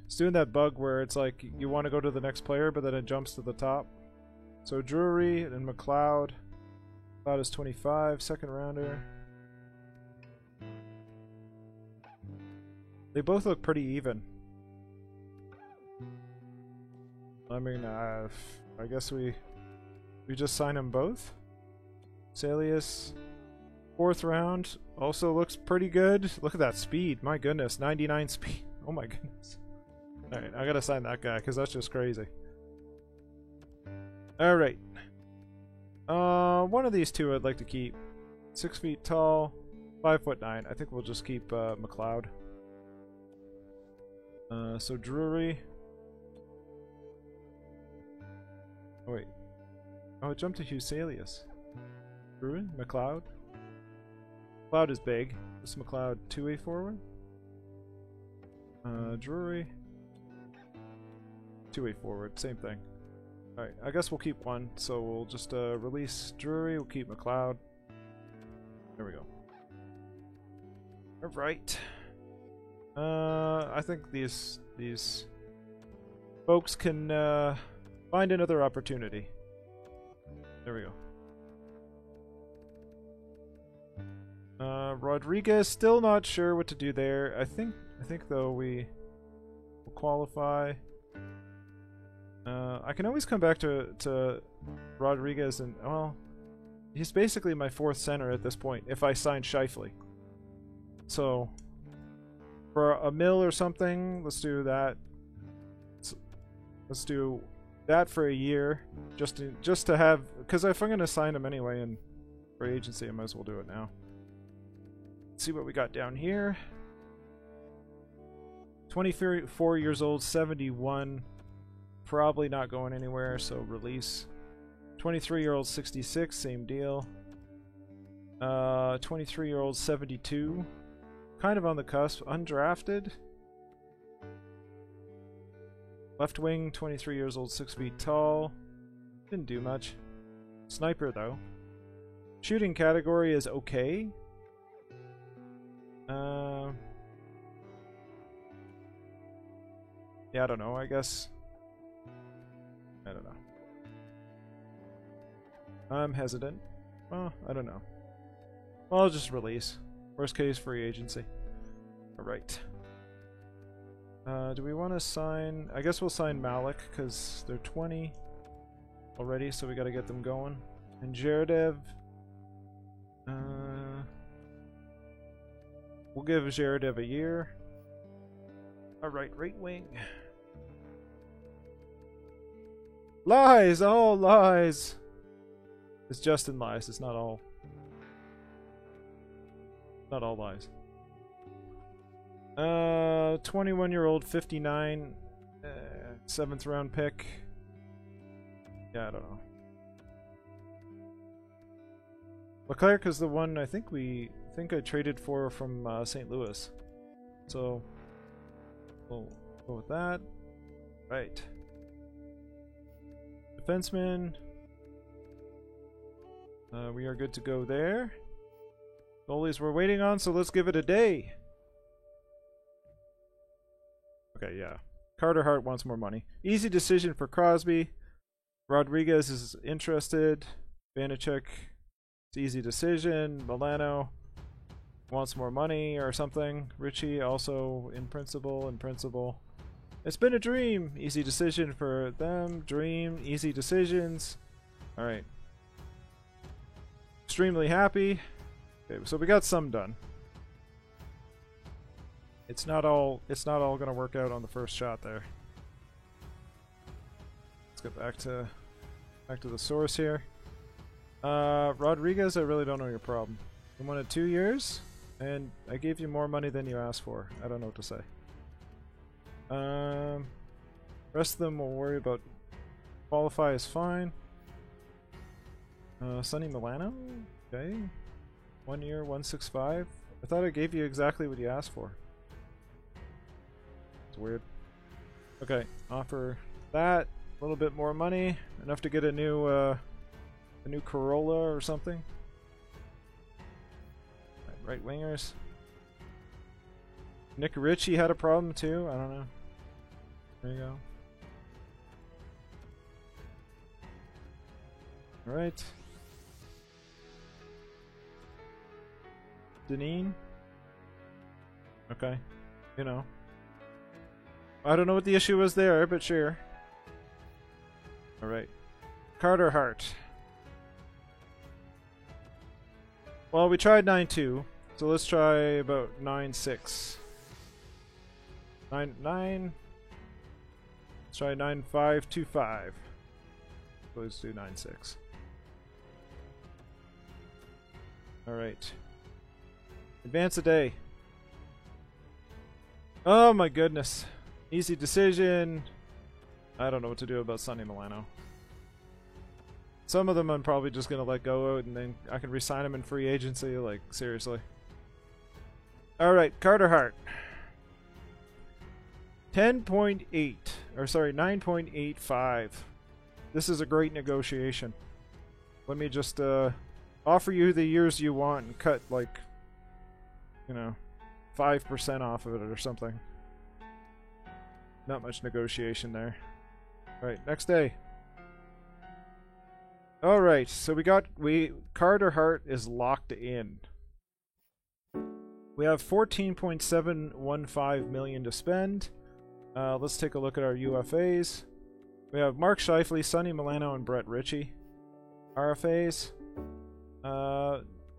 It's doing that bug where it's like you want to go to the next player, but then it jumps to the top. So Drury and McLeod. McLeod is 25, second rounder. They both look pretty even. I mean, I guess we just sign them both. Salius, 4th round, also looks pretty good. Look at that speed, my goodness, 99 speed. Oh my goodness. Alright, I gotta sign that guy, because that's just crazy. Alright. One of these two I'd like to keep. 6 feet tall, 5'9". I think we'll just keep McLeod. So Drury. Oh wait. Oh, it jumped to Huselius. Drury? McLeod? McLeod is big. This McLeod 2-way forward? Drury. 2-way forward, same thing. Alright, I guess we'll keep one, so we'll just release Drury, we'll keep McLeod. There we go. Alright. I think these folks can find another opportunity. There we go. Rodriguez, still not sure what to do there. I think though we will qualify. I can always come back to Rodriguez and, well, he's basically my 4th center at this point if I sign Scheifele. So for a mil or something, let's do that. Let's do that for a year, just to have, because if I'm gonna sign him anyway in for agency, I might as well do it now. Let's see what we got down here. 24 years old, 71. Probably not going anywhere, so release. 23-year-old, 66, same deal. 23-year-old, 72. Kind of on the cusp. Undrafted. Left wing, 23 years old, 6 feet tall. Didn't do much. Sniper, though. Shooting category is okay. Yeah, I don't know, I guess. I don't know. I'm hesitant. Well, I don't know. Well, I'll just release. Worst case, free agency. Alright. Do we want to sign... I guess we'll sign Malik, because they're 20 already, so we gotta get them going. And Zherdev... we'll give Zherdev a year. Alright, right wing. Lies! All lies! It's Justin lies, it's not all... Not all lies. 21-year-old, 59, 7th round pick. Yeah, I don't know. Leclerc is the one I think I traded for from St. Louis. So we'll go with that. Right. Defenseman. We are good to go there. Goalies we're waiting on, so let's give it a day. Okay, yeah. Carter Hart wants more money. Easy decision for Crosby. Rodriguez is interested. Vanacek, it's easy decision. Milano wants more money or something. Richie also in principle. It's been a dream. Easy decision for them. Dream. Easy decisions. Alright. Extremely happy. Okay, so we got some done. It's not all gonna work out on the first shot there. Let's get back to the source here. Rodriguez, I really don't know your problem. You wanted 2 years, and I gave you more money than you asked for. I don't know what to say. Rest of them we'll worry about. Qualify is fine. Sonny Milano? Okay. 1 year, 165. I thought I gave you exactly what you asked for. It's weird. Okay, offer that. A little bit more money. Enough to get a new Corolla or something. Right wingers. Nick Ritchie had a problem too. I don't know. There you go. Alright. Deneen? Okay. You know. I don't know what the issue was there, but sure. Alright. Carter Hart. Well, we tried 9-2, so let's try about 9-6. 9. Let's try 9-5-2-5. So let's do 9-6. Alright. Advance a day. Oh my goodness. Easy decision. I don't know what to do about Sonny Milano. Some of them I'm probably just going to let go out and then I can re-sign them in free agency. Like, seriously. Alright, Carter Hart. 10.8. Or sorry, 9.85. This is a great negotiation. Let me just offer you the years you want and cut, like, you know, 5% off of it or something. Not much negotiation there. Alright, next day. Alright, so Carter Hart is locked in. We have 14.715 million to spend. Let's take a look at our UFAs. We have Mark Scheifele, Sonny Milano, and Brett Ritchie. RFAs.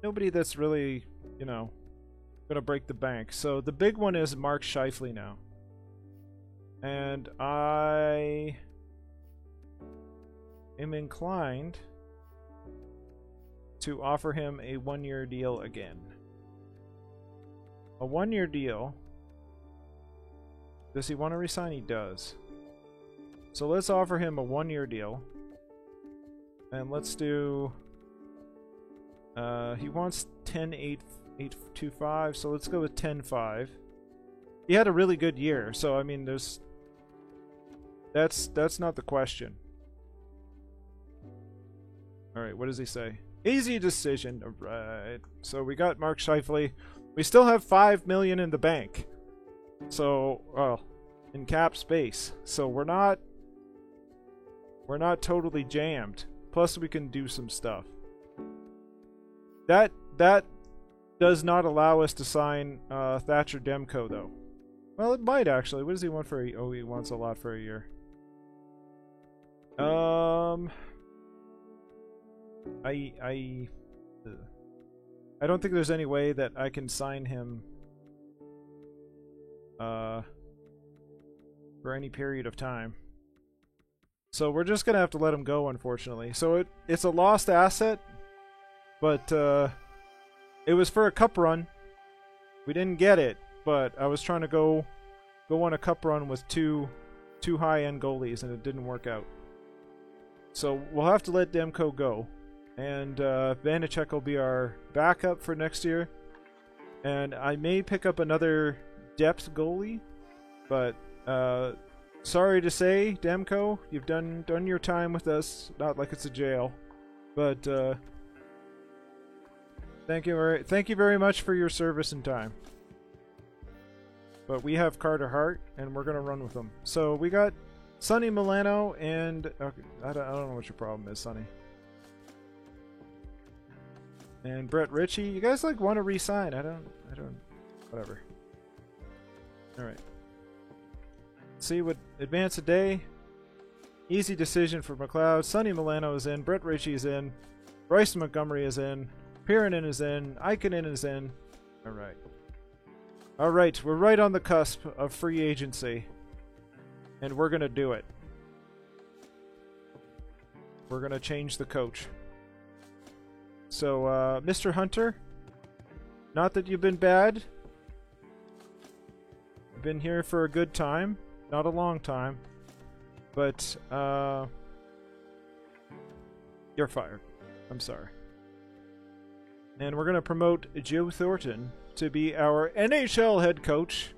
Nobody that's really, you know, gonna break the bank. So the big one is Mark Scheifele now. And I am inclined to offer him a 1-year deal again. A 1-year deal. Does he want to resign? He does. So let's offer him a 1-year deal. And let's do... he wants 10.825, so let's go with 10.5. He had a really good year, so I mean there's... That's not the question. Alright, what does he say? Easy decision. Alright. So we got Mark Scheifele. We still have 5 million in the bank. So, well, in cap space. So we're not totally jammed. Plus we can do some stuff. That does not allow us to sign Thatcher Demko, though. Well, it might actually. What does he want for a... Oh, he wants a lot for a year. I don't think there's any way that I can sign him for any period of time. So we're just gonna have to let him go, unfortunately. So it's a lost asset, but it was for a cup run. We didn't get it, but I was trying to go on a cup run with two high-end goalies, and it didn't work out. So we'll have to let Demko go. And Vanacek will be our backup for next year. And I may pick up another depth goalie, but sorry to say, Demko, you've done your time with us. Not like it's a jail, but thank you very much for your service and time. But we have Carter Hart, and we're gonna run with them. So we got Sonny Milano, and okay, I don't know what your problem is, Sonny. And Brett Ritchie, you guys like want to re-sign? I don't, whatever. All right. See what advance a day. Easy decision for McLeod. Sonny Milano is in. Brett Ritchie is in. Bryce Montgomery is in. Pirinen is in. Ikonen is in. All right. All right, we're right on the cusp of free agency, and we're gonna do it. We're gonna change the coach. So, Mr. Hunter, not that you've been bad. You've been here for a good time, not a long time, but you're fired. I'm sorry. And we're gonna promote Joe Thornton to be our NHL head coach.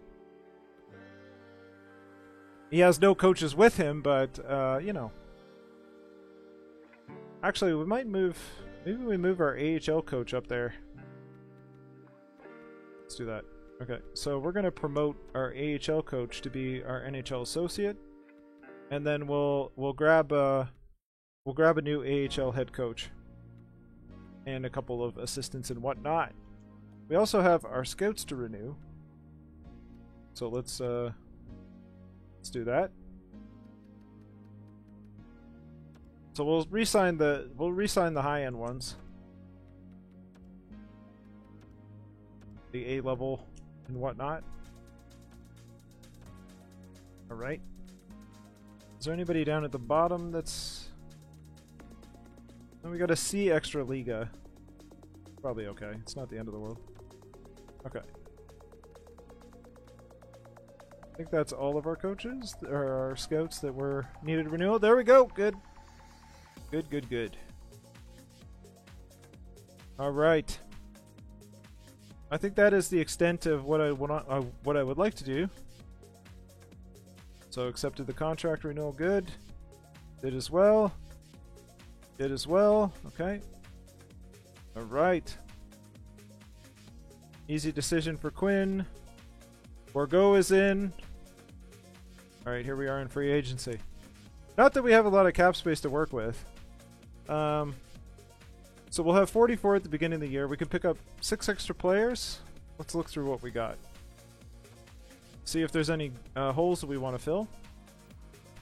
He has no coaches with him, but you know. Actually, we might move. Maybe we move our AHL coach up there. Let's do that. Okay, so we're gonna promote our AHL coach to be our NHL associate, and then we'll grab a new AHL head coach and a couple of assistants and whatnot. We also have our scouts to renew, so let's do that. So we'll re-sign the high-end ones, the A level and whatnot. All right. Is there anybody down at the bottom that's? Oh, we got a C Extra Liga. Probably okay. It's not the end of the world. Okay. I think that's all of our coaches or our scouts that were needed renewal. There we go. Good. Good. All right. I think that is the extent of what I would like to do. So accepted the contract renewal. Good. Did as well. Okay. All right. Easy decision for Quinn. Borgo is in. All right, here we are in free agency. Not that we have a lot of cap space to work with. So we'll have 44 at the beginning of the year. We can pick up 6 extra players. Let's look through what we got. See if there's any holes that we want to fill.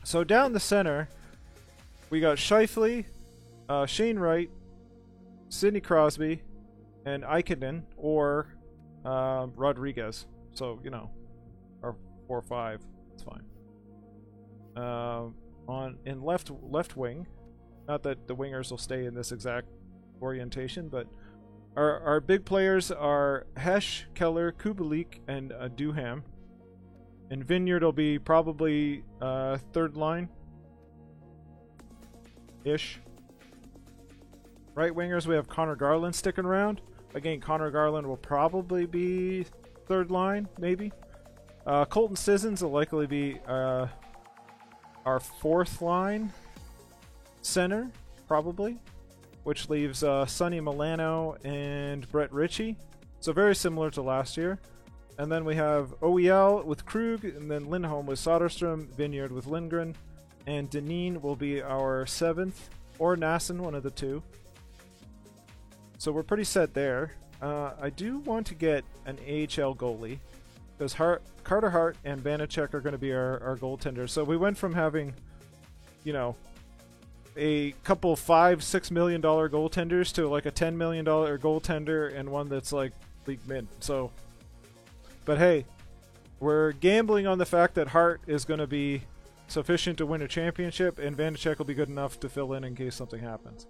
So down the center, we got Scheifele, Shane Wright, Sidney Crosby, and Ikonen or Rodriguez. So, you know, or 4 or 5. It's fine. In left wing, not that the wingers will stay in this exact orientation, but our big players are Hesh, Keller, Kubalik, and Duham. And Vineyard will be probably third line ish. Right wingers, we have Connor Garland sticking around. Again, Connor Garland will probably be third line, maybe. Colton Sissons will likely be our 4th line center, probably, which leaves Sonny Milano and Brett Ritchie. So very similar to last year. And then we have OEL with Krug, and then Lindholm with Soderstrom, Vineyard with Lindgren, and Deneen will be our 7th, or Nassen, one of the two. So we're pretty set there. I do want to get an AHL goalie because Carter Hart and Vanacek are going to be our goaltenders. So we went from having, you know, a couple $5-6 million goaltenders to like a $10 million goaltender and one that's like league mid. So, but hey, we're gambling on the fact that Hart is going to be sufficient to win a championship, and Vanacek will be good enough to fill in case something happens.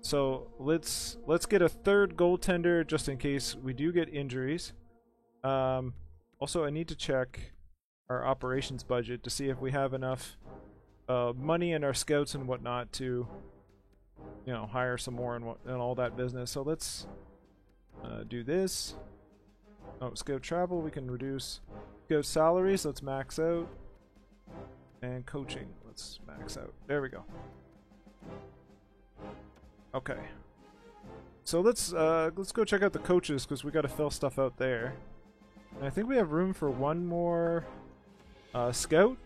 So let's get a third goaltender just in case we do get injuries. Also, I need to check our operations budget to see if we have enough money in our scouts and whatnot to, you know, hire some more and all that business. So let's do this. Oh, scout travel, we can reduce. Scout salaries, let's max out. And coaching, let's max out. There we go. Okay. So let's go check out the coaches because we got to fill stuff out there. And I think we have room for one more scout.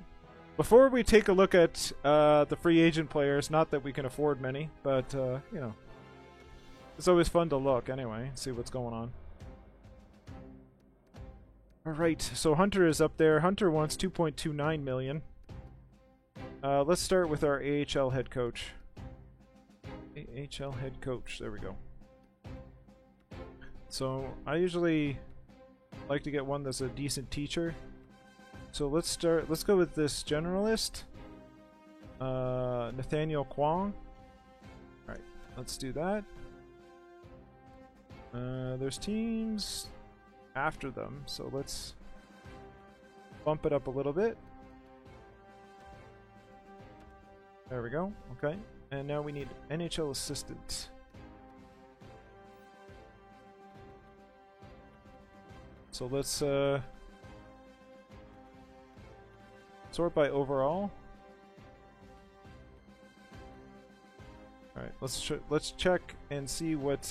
Before we take a look at the free agent players, not that we can afford many, but you know, it's always fun to look anyway, see what's going on. Alright, so Hunter is up there. Hunter wants 2.29 million. Let's start with our AHL head coach. AHL head coach, there we go. So I usually like to get one that's a decent teacher. So let's go with this generalist. Nathaniel Kwong. Alright, let's do that. There's teams after them, so let's bump it up a little bit. There we go, okay. And now we need NHL assistant. So let's sort by overall. All right, let's check and see what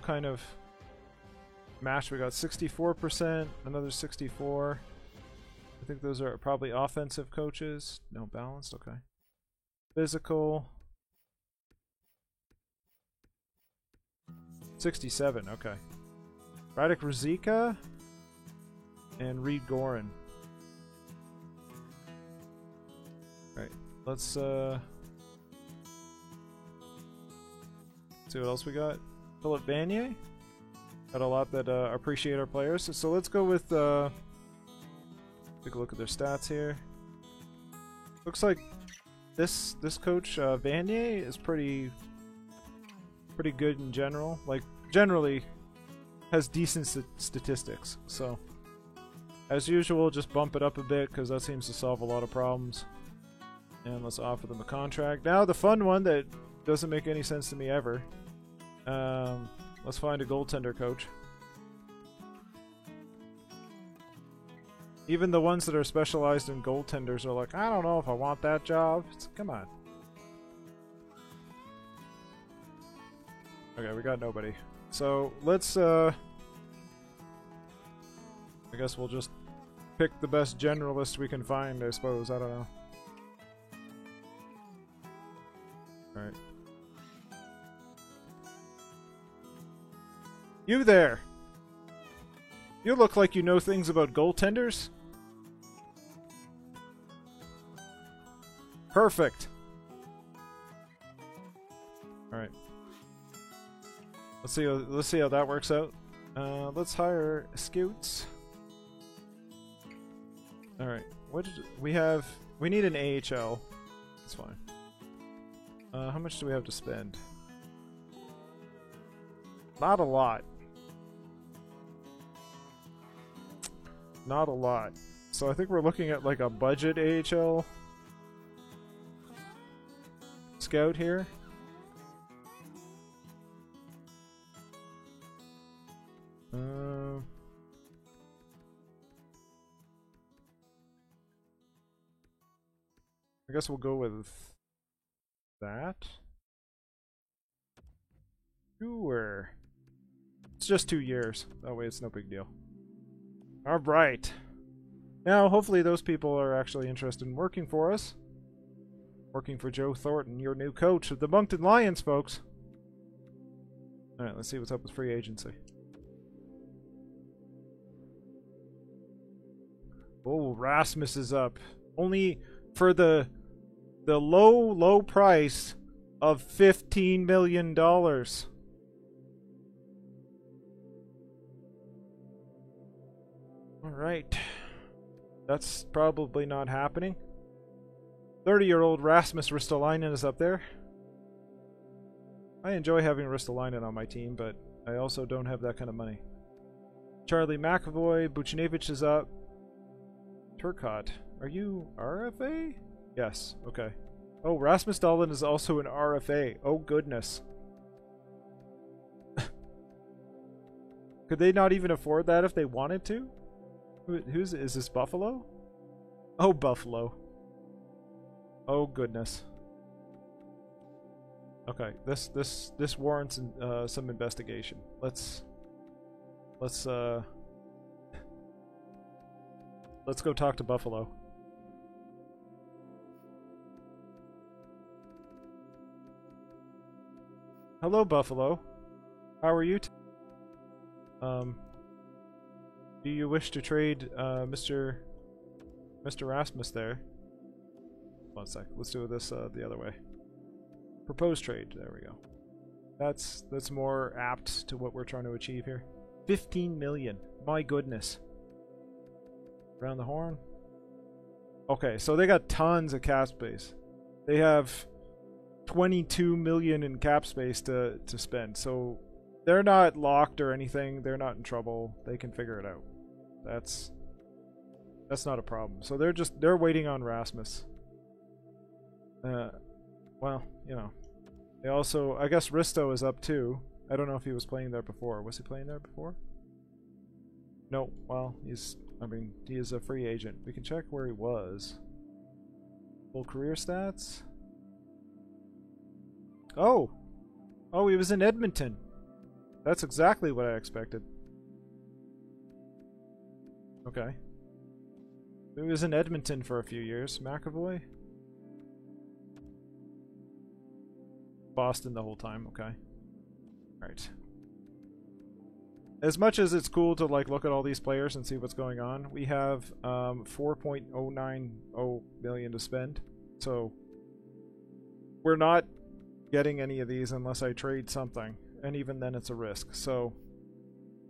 kind of match we got. 64%, another 64. I think those are probably offensive coaches. No, balanced. Okay. Physical. 67. Okay. Radek Rizika and Reed Gorin. Alright, let's see what else we got. Philip Vanier. Got a lot that appreciate our players. So let's go with take a look at their stats here. Looks like this coach Vanier is pretty good in general. Like generally has decent statistics. So as usual, just bump it up a bit because that seems to solve a lot of problems. And let's offer them a contract. Now the fun one that doesn't make any sense to me ever. Let's find a goaltender coach. Even the ones that are specialized in goaltenders are like, I don't know if I want that job. Come on. Okay, we got nobody. So let's I guess we'll just pick the best generalist we can find, I suppose. I don't know. Alright. You there! You look like you know things about goaltenders. Perfect. Alright. Let's see how that works out. Let's hire scouts. Alright. What did we have? We need an AHL. That's fine. How much do we have to spend? Not a lot. Not a lot. So I think we're looking at like a budget AHL scout here. I guess we'll go with that. Sure. It's just 2 years. That way it's no big deal. Alright. Now, hopefully those people are actually interested in working for us. Working for Joe Thornton, your new coach of the Moncton Lions, folks. Alright, let's see what's up with free agency. Oh, Rasmus is up. Only for the low price of $15 million. Alright. That's probably not happening. 30-year-old Rasmus Ristolainen is up there. I enjoy having Ristolainen on my team, but I also don't have that kind of money. Charlie McAvoy, Buchnevich is up. Turcotte, are you RFA? Yes, okay. Oh, Rasmus Dahlin is also an RFA. Oh, goodness. Could they not even afford that if they wanted to? Is this Buffalo? Oh, Buffalo. Oh, goodness. Okay, this warrants some investigation. Let's go talk to Buffalo. Hello, Buffalo. How are you? Do you wish to trade Mr. Rasmus there? One sec. Let's do this the other way. Propose trade. There we go. That's more apt to what we're trying to achieve here. 15 million. My goodness. Around the horn. Okay, so they got tons of cap space. They have 22 million in cap space to spend. So they're not locked or anything. They're not in trouble. They can figure it out. That's not a problem. So they're waiting on Rasmus. Well, you know. They also, I guess Risto is up too. I don't know if he was playing there before. Was he playing there before? No. Well, he is a free agent. We can check where he was. Full career stats. Oh! Oh, he was in Edmonton. That's exactly what I expected. Okay. He was in Edmonton for a few years. McAvoy? Boston the whole time, okay. Alright. As much as it's cool to like look at all these players and see what's going on, we have 4.090 million to spend. So we're not getting any of these unless I trade something, and even then it's a risk. So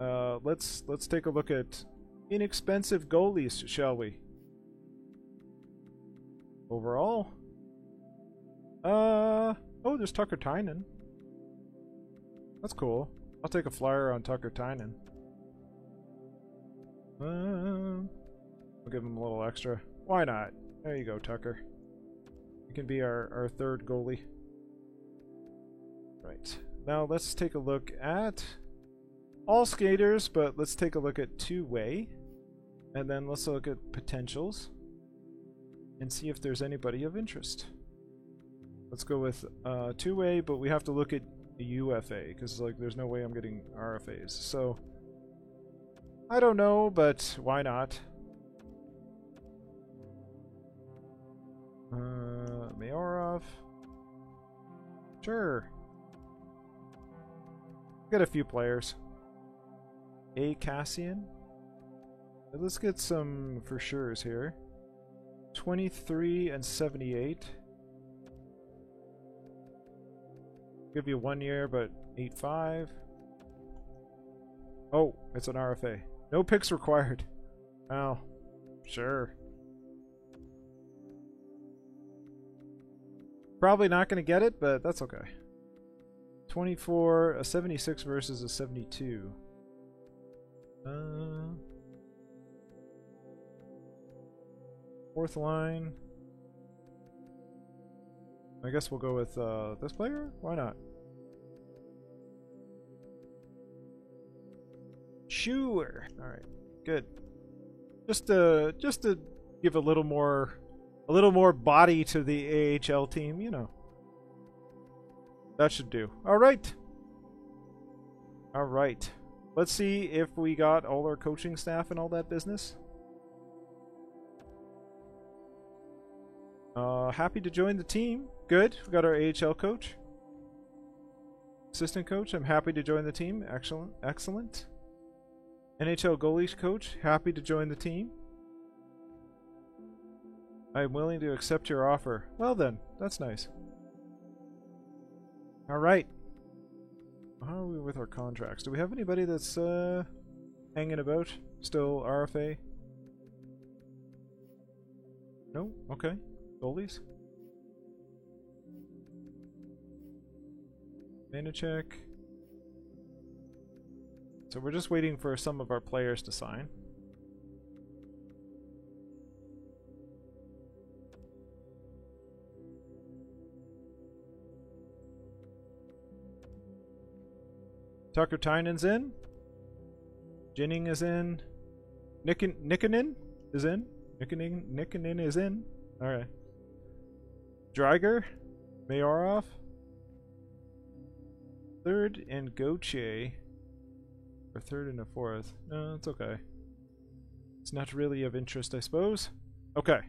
let's take a look at inexpensive goalies, shall we? Overall, oh, there's Tucker Tynan. That's cool. I'll take a flyer on Tucker Tynan. I'll give him a little extra. Why not? There you go, Tucker. You can be our third goalie. Right. Now let's take a look at all skaters, but let's take a look at two-way. And then let's look at potentials. And see if there's anybody of interest. Let's go with two-way, but we have to look at UFA, because like there's no way I'm getting RFAs. So I don't know, but why not? Mayorov. Sure. Get a few players. A Cassian. Let's get some for sure's here. 23 and 78. Give you 1 year, but 8.5. Oh, it's an RFA. No picks required. Oh, sure. Probably not going to get it, but that's okay. 24, a 76 versus a 72. Fourth line. I guess we'll go with this player? Why not? Sure. Alright. Good. Just to give a little more body to the AHL team, you know. That should do. Alright. Alright. Let's see if we got all our coaching staff and all that business. Happy to join the team. Good. We got our AHL coach. Assistant coach, I'm happy to join the team. Excellent. Excellent. NHL goalie coach, happy to join the team. I'm willing to accept your offer. Well then, that's nice. Alright. How are we with our contracts? Do we have anybody that's hanging about? Still RFA? No? Okay. Goalies? Vanacek. So we're just waiting for some of our players to sign. Tucker Tynen's in. Jinning is in. Nikkanen is in. Nikkanen is in. Alright. Dreiger. Mayorov. Third and Gauthier. Or third and a fourth. No, it's okay. It's not really of interest, I suppose. Okay.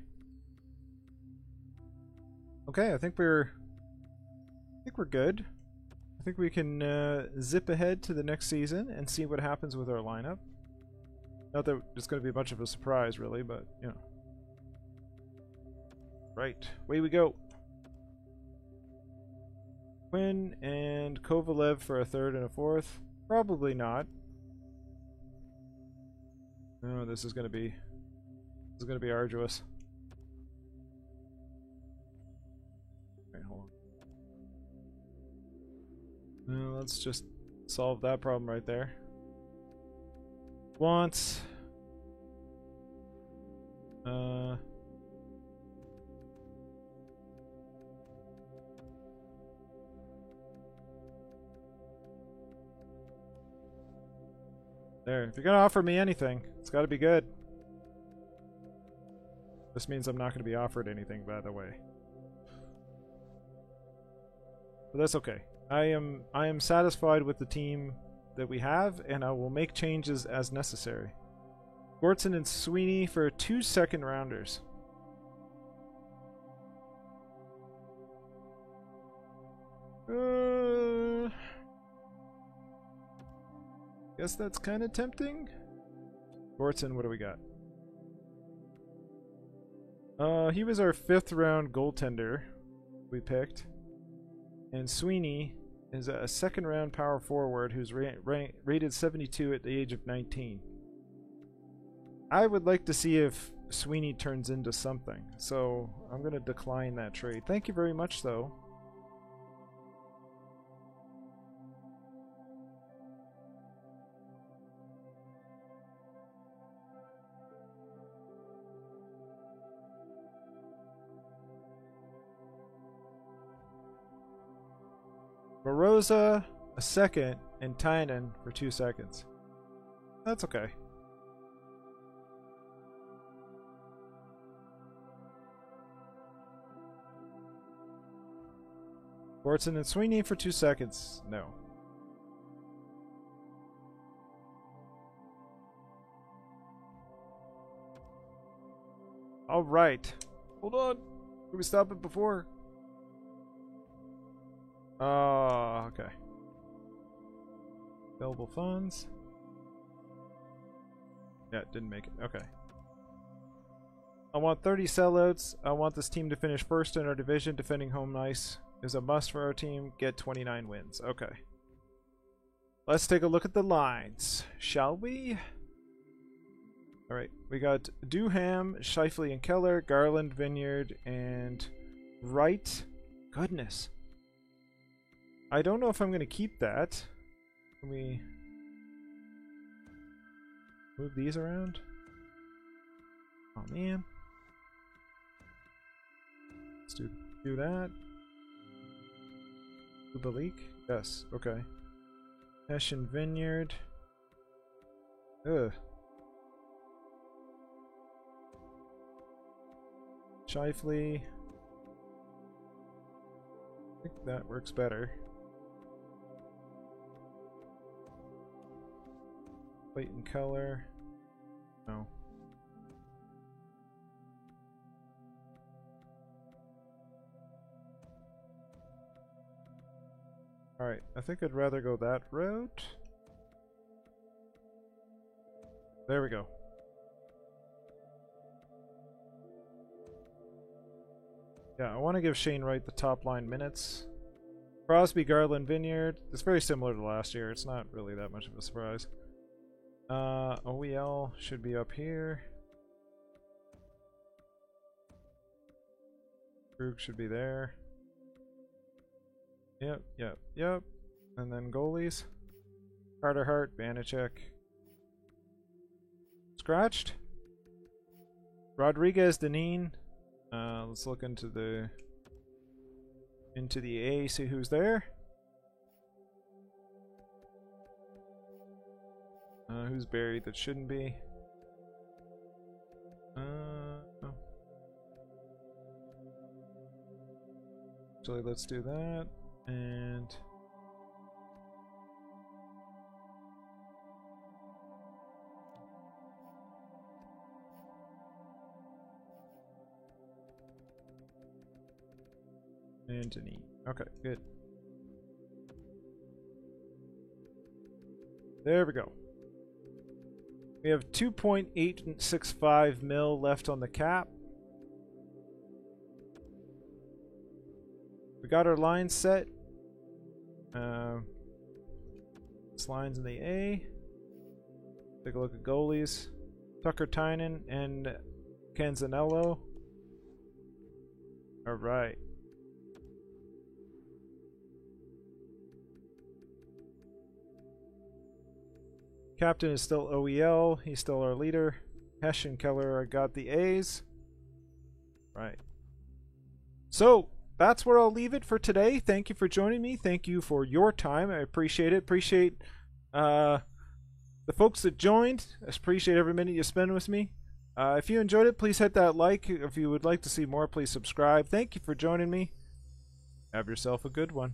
Okay, I think we're good. I think we can zip ahead to the next season and see what happens with our lineup. Not that it's going to be much of a surprise, really, but, you know. Right, away we go. Quinn and Kovalev for a third and a fourth. Probably not. No, this is going to be arduous. Wait, hold on. Let's just solve that problem right there. Wants there. If you're gonna offer me anything, it's gotta be good. This means I'm not gonna be offered anything, by the way. But that's okay. I am satisfied with the team that we have, and I will make changes as necessary. Gortson and Sweeney for 2 second rounders. Guess that's kind of tempting. Gortson, what do we got? He was our 5th round goaltender we picked. And Sweeney is a 2nd round power forward who's rated 72 at the age of 19. I would like to see if Sweeney turns into something, so I'm going to decline that trade. Thank you very much, though. Baroza, a 2nd, and Tynan for 2 seconds. That's okay. Gortson and Sweeney for 2 seconds. No. Alright. Hold on. Did we stop it before? Okay. Available funds. Yeah, it didn't make it. Okay. I want 30 sellouts. I want this team to finish 1st in our division. Defending home ice is a must for our team. Get 29 wins. Okay. Let's take a look at the lines, shall we? Alright, we got Duham, Scheifele and Keller, Garland, Vineyard, and Wright. Goodness. I don't know if I'm going to keep that. Can we move these around? Oh man. Let's do that. Kubalik? Yes, okay. Hessian Vineyard. Ugh. Scheifele. I think that works better. Clayton Keller. No. Alright, I think I'd rather go that route. There we go. Yeah, I want to give Shane Wright the top line minutes. Crosby, Garland, Vineyard. It's very similar to last year. It's not really that much of a surprise. OEL should be up here. Krug should be there. Yep. And then goalies. Carter Hart, Vanacek. Scratched. Rodriguez, Deneen. Let's look into the A, see who's there. Who's buried that shouldn't be? Oh. Actually, let's do that. And Anthony. Okay, good. There we go. We have 2.865 mil left on the cap. We got our lines set. This line's in the A. Take a look at goalies. Tucker Tynan and Canzanello. Alright. Captain is still OEL. He's still our leader. Hesh and Keller got the A's. Right. So, that's where I'll leave it for today. Thank you for joining me. Thank you for your time. I appreciate it. Appreciate the folks that joined. I appreciate every minute you spend with me. If you enjoyed it, please hit that like. If you would like to see more, please subscribe. Thank you for joining me. Have yourself a good one.